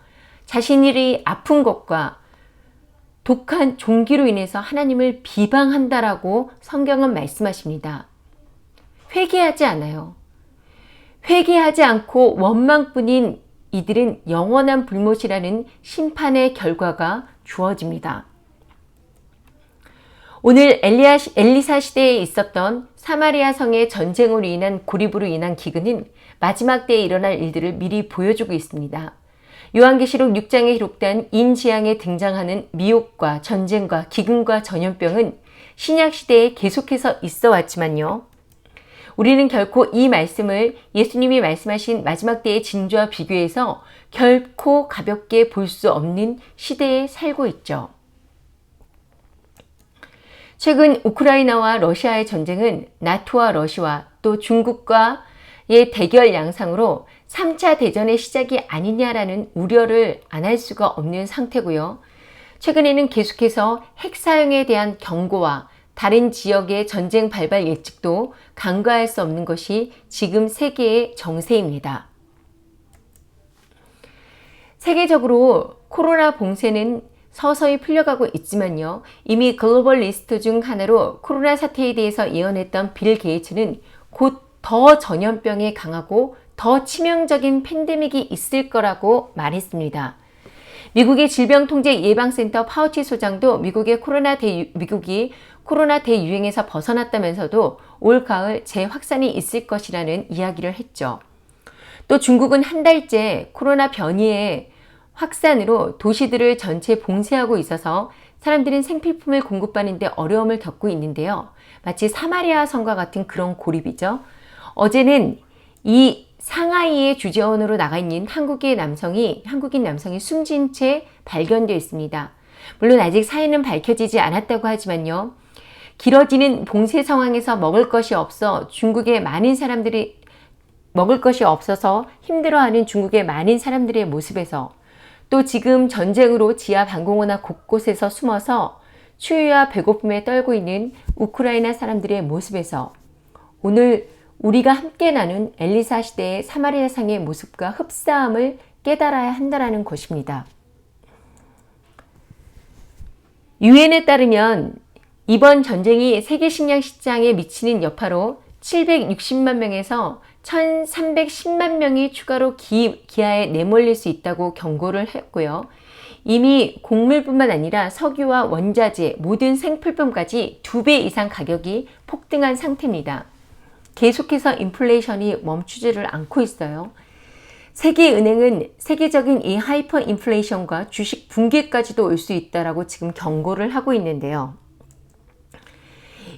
S1: 자신이 아픈 것과 독한 종기로 인해서 하나님을 비방한다라고 성경은 말씀하십니다. 회개하지 않아요. 회개하지 않고 원망뿐인 이들은 영원한 불못이라는 심판의 결과가 주어집니다. 오늘 엘리사 시대에 있었던 사마리아 성의 전쟁으로 인한 고립으로 인한 기근은 마지막 때에 일어날 일들을 미리 보여주고 있습니다. 요한계시록 6장에 기록된 인지향에 등장하는 미혹과 전쟁과 기근과 전염병은 신약 시대에 계속해서 있어 왔지만요. 우리는 결코 이 말씀을 예수님이 말씀하신 마지막 때의 징조와 비교해서 결코 가볍게 볼 수 없는 시대에 살고 있죠. 최근 우크라이나와 러시아의 전쟁은 나토와 러시아 또 중국과의 대결 양상으로 3차 대전의 시작이 아니냐라는 우려를 안 할 수가 없는 상태고요. 최근에는 계속해서 핵 사용에 대한 경고와 다른 지역의 전쟁 발발 예측도 간과할 수 없는 것이 지금 세계의 정세입니다. 세계적으로 코로나 봉쇄는 서서히 풀려가고 있지만요. 이미 글로벌 리스트 중 하나로 코로나 사태에 대해서 예언했던 빌 게이츠는 곧 더 전염병이 강하고 더 치명적인 팬데믹이 있을 거라고 말했습니다. 미국의 질병통제예방센터 파우치 소장도 미국이 코로나 대유행에서 벗어났다면서도 올 가을 재확산이 있을 것이라는 이야기를 했죠. 또 중국은 한 달째 코로나 변이의 확산으로 도시들을 전체 봉쇄하고 있어서 사람들은 생필품을 공급받는 데 어려움을 겪고 있는데요. 마치 사마리아 성과 같은 그런 고립이죠. 어제는 이 상하이의 주재원으로 나가 있는 한국인 남성이 숨진 채 발견되어 있습니다. 물론 아직 사인은 밝혀지지 않았다고 하지만요. 길어지는 봉쇄 상황에서 먹을 것이 없어서 힘들어하는 중국의 많은 사람들의 모습에서 또 지금 전쟁으로 지하 방공호나 곳곳에서 숨어서 추위와 배고픔에 떨고 있는 우크라이나 사람들의 모습에서 오늘 우리가 함께 나눈 엘리사 시대의 사마리아 상의 모습과 흡사함을 깨달아야 한다는 것입니다. 유엔에 따르면 이번 전쟁이 세계 식량 시장에 미치는 여파로 760만 명에서 1310만 명이 추가로 기아에 내몰릴 수 있다고 경고를 했고요. 이미 곡물뿐만 아니라 석유와 원자재, 모든 생필품까지 2배 이상 가격이 폭등한 상태입니다. 계속해서 인플레이션이 멈추지를 않고 있어요. 세계은행은 세계적인 이 하이퍼 인플레이션과 주식 붕괴까지도 올 수 있다라고 지금 경고를 하고 있는데요.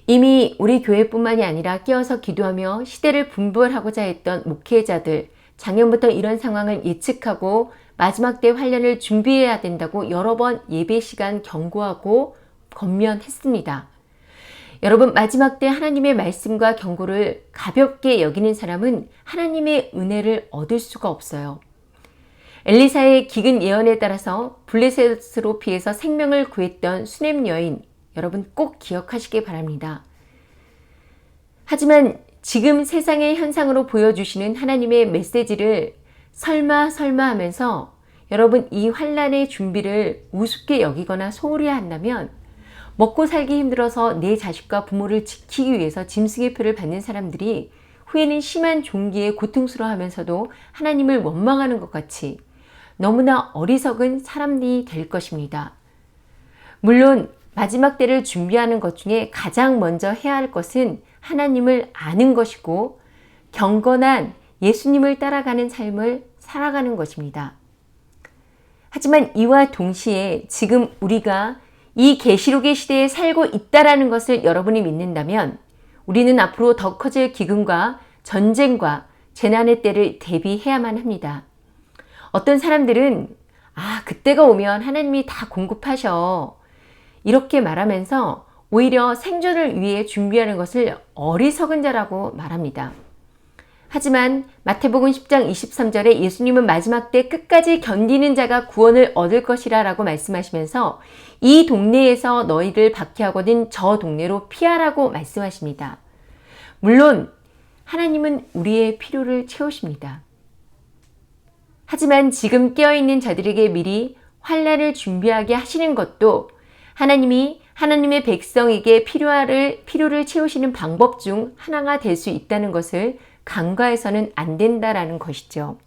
S1: 이미 우리 교회뿐만이 아니라 깨어서 기도하며 시대를 분별하고자 했던 목회자들, 작년부터 이런 상황을 예측하고 마지막 때 환련을 준비해야 된다고 여러 번 예배 시간 경고하고 권면했습니다. 여러분, 마지막 때 하나님의 말씀과 경고를 가볍게 여기는 사람은 하나님의 은혜를 얻을 수가 없어요. 엘리사의 기근 예언에 따라서 블레셋으로 피해서 생명을 구했던 수넴 여인, 여러분 꼭 기억하시기 바랍니다. 하지만 지금 세상의 현상으로 보여주시는 하나님의 메시지를 설마 하면서 여러분 이 환난의 준비를 우습게 여기거나 소홀히 한다면 먹고 살기 힘들어서 내 자식과 부모를 지키기 위해서 짐승의 표를 받는 사람들이 후에는 심한 종기에 고통스러워하면서도 하나님을 원망하는 것 같이 너무나 어리석은 사람이 될 것입니다. 물론 마지막 때를 준비하는 것 중에 가장 먼저 해야 할 것은 하나님을 아는 것이고 경건한 예수님을 따라가는 삶을 살아가는 것입니다. 하지만 이와 동시에 지금 우리가 이 계시록의 시대에 살고 있다라는 것을 여러분이 믿는다면 우리는 앞으로 더 커질 기근과 전쟁과 재난의 때를 대비해야만 합니다. 어떤 사람들은 그때가 오면 하나님이 다 공급하셔 이렇게 말하면서 오히려 생존을 위해 준비하는 것을 어리석은 자라고 말합니다. 하지만 마태복음 10장 23절에 예수님은 마지막 때 끝까지 견디는 자가 구원을 얻을 것이라 라고 말씀하시면서 이 동네에서 너희를 박해하거든 저 동네로 피하라고 말씀하십니다. 물론 하나님은 우리의 필요를 채우십니다. 하지만 지금 깨어있는 자들에게 미리 환난을 준비하게 하시는 것도 하나님이 하나님의 백성에게 필요를 채우시는 방법 중 하나가 될 수 있다는 것을 간과해서는 안 된다라는 것이죠.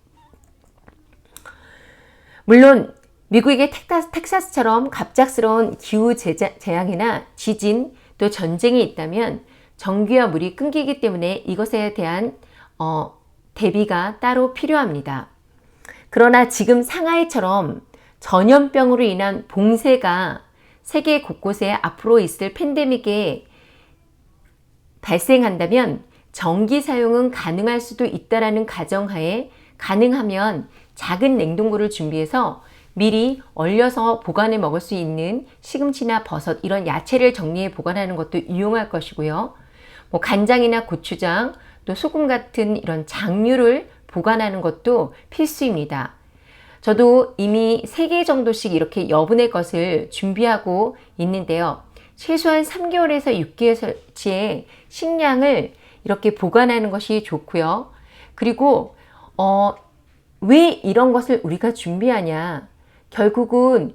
S1: 물론 미국의 텍사스처럼 갑작스러운 기후재앙이나 지진 또 전쟁이 있다면 전기와 물이 끊기기 때문에 이것에 대한 대비가 따로 필요합니다. 그러나 지금 상하이처럼 전염병으로 인한 봉쇄가 세계 곳곳에 앞으로 있을 팬데믹에 발생한다면 전기 사용은 가능할 수도 있다라는 가정하에 가능하면 작은 냉동고를 준비해서 미리 얼려서 보관해 먹을 수 있는 시금치나 버섯 이런 야채를 정리해 보관하는 것도 유용할 것이고요. 간장이나 고추장 또 소금 같은 이런 장류를 보관하는 것도 필수입니다. 저도 이미 3개 정도씩 이렇게 여분의 것을 준비하고 있는데요. 최소한 3개월에서 6개월치의 식량을 이렇게 보관하는 것이 좋고요. 그리고 왜 이런 것을 우리가 준비하냐? 결국은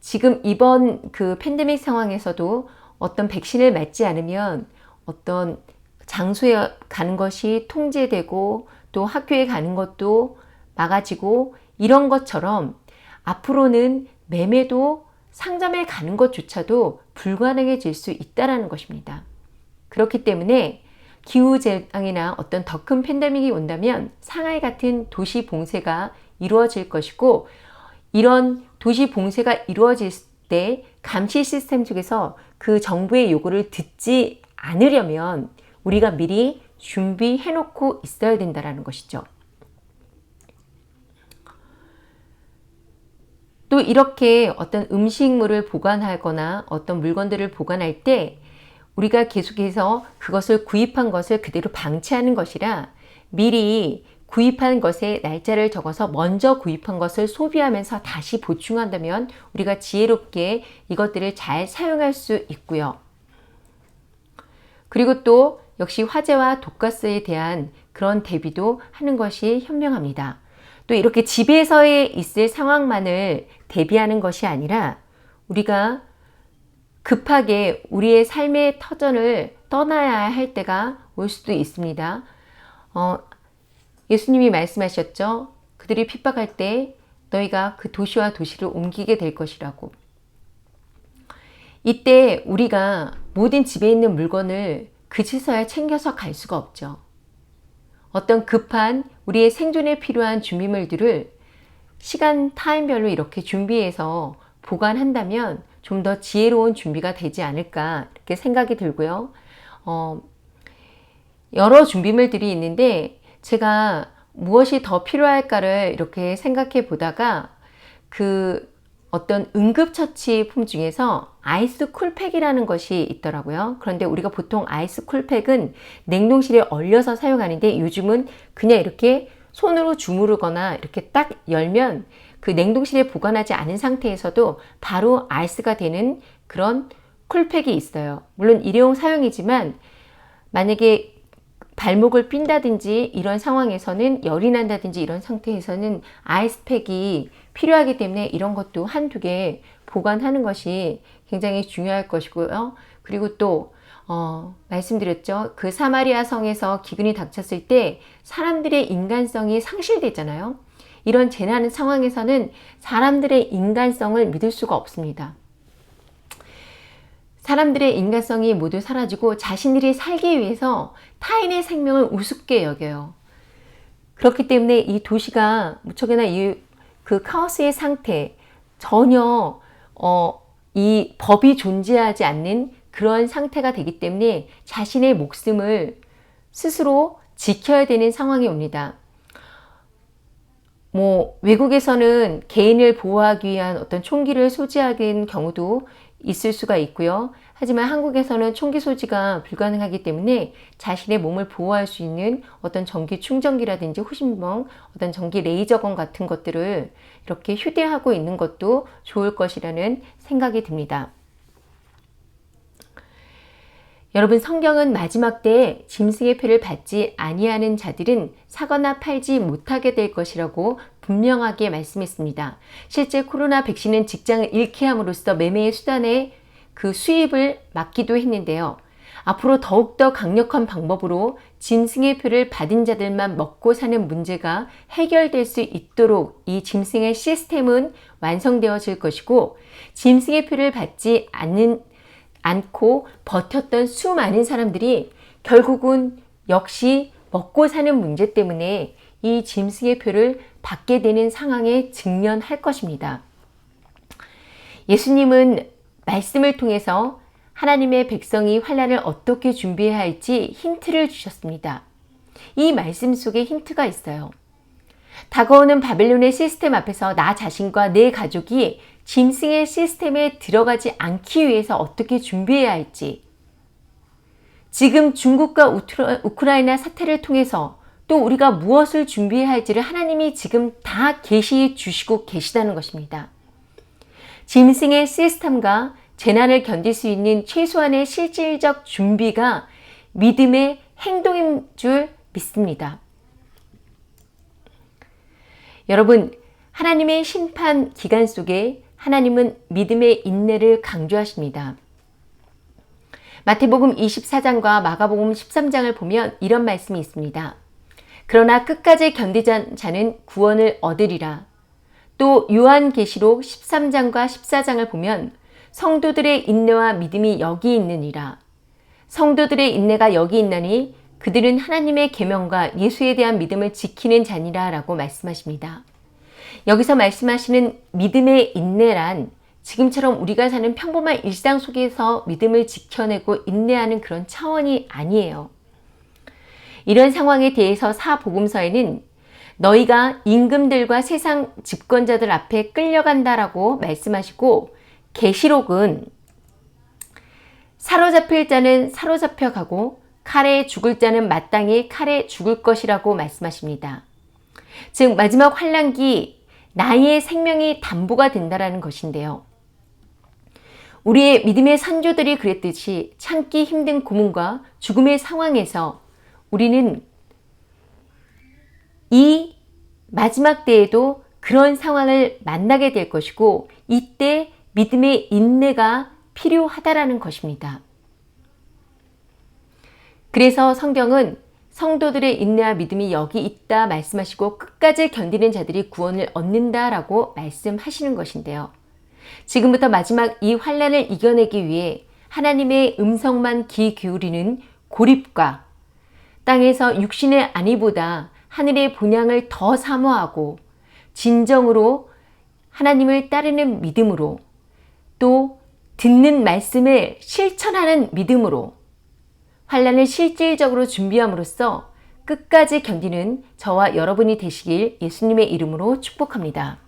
S1: 지금 이번 그 팬데믹 상황에서도 어떤 백신을 맞지 않으면 어떤 장소에 가는 것이 통제되고 또 학교에 가는 것도 막아지고 이런 것처럼 앞으로는 매매도 상점에 가는 것조차도 불가능해질 수 있다는 것입니다. 그렇기 때문에 기후재앙이나 어떤 더 큰 팬데믹이 온다면 상하이 같은 도시 봉쇄가 이루어질 것이고 이런 도시 봉쇄가 이루어질 때 감시 시스템 쪽에서 그 정부의 요구를 듣지 않으려면 우리가 미리 준비해 놓고 있어야 된다는 것이죠. 또 이렇게 어떤 음식물을 보관하거나 어떤 물건들을 보관할 때 우리가 계속해서 그것을 구입한 것을 그대로 방치하는 것이라 미리 구입한 것에 날짜를 적어서 먼저 구입한 것을 소비하면서 다시 보충한다면 우리가 지혜롭게 이것들을 잘 사용할 수 있고요. 그리고 또 역시 화재와 독가스에 대한 그런 대비도 하는 것이 현명합니다. 또 이렇게 집에서 있을 상황만을 대비하는 것이 아니라 우리가 급하게 우리의 삶의 터전을 떠나야 할 때가 올 수도 있습니다. 예수님이 말씀하셨죠. 그들이 핍박할 때 너희가 그 도시와 도시를 옮기게 될 것이라고. 이때 우리가 모든 집에 있는 물건을 그제서야 챙겨서 갈 수가 없죠. 어떤 급한 우리의 생존에 필요한 준비물들을 시간 타임별로 이렇게 준비해서 보관한다면 좀 더 지혜로운 준비가 되지 않을까 이렇게 생각이 들고요. 여러 준비물들이 있는데 제가 무엇이 더 필요할까를 이렇게 생각해 보다가 그 어떤 응급처치품 중에서 아이스 쿨팩이라는 것이 있더라고요. 그런데 우리가 보통 아이스 쿨팩은 냉동실에 얼려서 사용하는데 요즘은 그냥 이렇게 손으로 주무르거나 이렇게 딱 열면 그 냉동실에 보관하지 않은 상태에서도 바로 아이스가 되는 그런 쿨팩이 있어요. 물론 일회용 사용이지만 만약에 발목을 삔다든지 이런 상황에서는 열이 난다든지 이런 상태에서는 아이스팩이 필요하기 때문에 이런 것도 한두 개 보관하는 것이 굉장히 중요할 것이고요. 그리고 또 말씀드렸죠. 그 사마리아 성에서 기근이 닥쳤을 때 사람들의 인간성이 상실되잖아요. 이런 재난 상황에서는 사람들의 인간성을 믿을 수가 없습니다. 사람들의 인간성이 모두 사라지고 자신들이 살기 위해서 타인의 생명을 우습게 여겨요. 그렇기 때문에 이 도시가 무척이나 그 카오스의 상태, 전혀 이 법이 존재하지 않는 그런 상태가 되기 때문에 자신의 목숨을 스스로 지켜야 되는 상황이 옵니다. 외국에서는 개인을 보호하기 위한 어떤 총기를 소지하는 경우도 있을 수가 있고요. 하지만 한국에서는 총기 소지가 불가능하기 때문에 자신의 몸을 보호할 수 있는 어떤 전기 충전기라든지 호신병, 어떤 전기 레이저건 같은 것들을 이렇게 휴대하고 있는 것도 좋을 것이라는 생각이 듭니다. 여러분, 성경은 마지막 때에 짐승의 표를 받지 아니하는 자들은 사거나 팔지 못하게 될 것이라고 분명하게 말씀했습니다. 실제 코로나 백신은 직장을 잃게 함으로써 매매의 수단의 그 수입을 막기도 했는데요. 앞으로 더욱더 강력한 방법으로 짐승의 표를 받은 자들만 먹고 사는 문제가 해결될 수 있도록 이 짐승의 시스템은 완성되어질 것이고, 짐승의 표를 받지 않고 버텼던 수많은 사람들이 결국은 역시 먹고 사는 문제 때문에 이 짐승의 표를 받게 되는 상황에 직면할 것입니다. 예수님은 말씀을 통해서 하나님의 백성이 환난을 어떻게 준비해야 할지 힌트를 주셨습니다. 이 말씀 속에 힌트가 있어요. 다가오는 바벨론의 시스템 앞에서 나 자신과 내 가족이 짐승의 시스템에 들어가지 않기 위해서 어떻게 준비해야 할지, 지금 중국과 우크라이나 사태를 통해서 또 우리가 무엇을 준비해야 할지를 하나님이 지금 다 계시해 주시고 계시다는 것입니다. 짐승의 시스템과 재난을 견딜 수 있는 최소한의 실질적 준비가 믿음의 행동인 줄 믿습니다. 여러분, 하나님의 심판 기간 속에 하나님은 믿음의 인내를 강조하십니다. 마태복음 24장과 마가복음 13장을 보면 이런 말씀이 있습니다. 그러나 끝까지 견디는 자는 구원을 얻으리라. 또 요한계시록 13장과 14장을 보면 성도들의 인내와 믿음이 여기 있느니라. 성도들의 인내가 여기 있나니 그들은 하나님의 계명과 예수에 대한 믿음을 지키는 자니라 라고 말씀하십니다. 여기서 말씀하시는 믿음의 인내란 지금처럼 우리가 사는 평범한 일상 속에서 믿음을 지켜내고 인내하는 그런 차원이 아니에요. 이런 상황에 대해서 사복음서에는 너희가 임금들과 세상 집권자들 앞에 끌려간다라고 말씀하시고, 계시록은 사로잡힐 자는 사로잡혀 가고 칼에 죽을 자는 마땅히 칼에 죽을 것이라고 말씀하십니다. 즉 마지막 환난기 나의 생명이 담보가 된다라는 것인데요. 우리의 믿음의 선조들이 그랬듯이 참기 힘든 고문과 죽음의 상황에서 우리는 이 마지막 때에도 그런 상황을 만나게 될 것이고, 이때 믿음의 인내가 필요하다라는 것입니다. 그래서 성경은 성도들의 인내와 믿음이 여기 있다 말씀하시고 끝까지 견디는 자들이 구원을 얻는다라고 말씀하시는 것인데요. 지금부터 마지막 이 환난을 이겨내기 위해 하나님의 음성만 귀 기울이는 고립과 땅에서 육신의 안위보다 하늘의 본향을 더 사모하고 진정으로 하나님을 따르는 믿음으로, 또 듣는 말씀을 실천하는 믿음으로 환난을 실질적으로 준비함으로써 끝까지 견디는 저와 여러분이 되시길 예수님의 이름으로 축복합니다.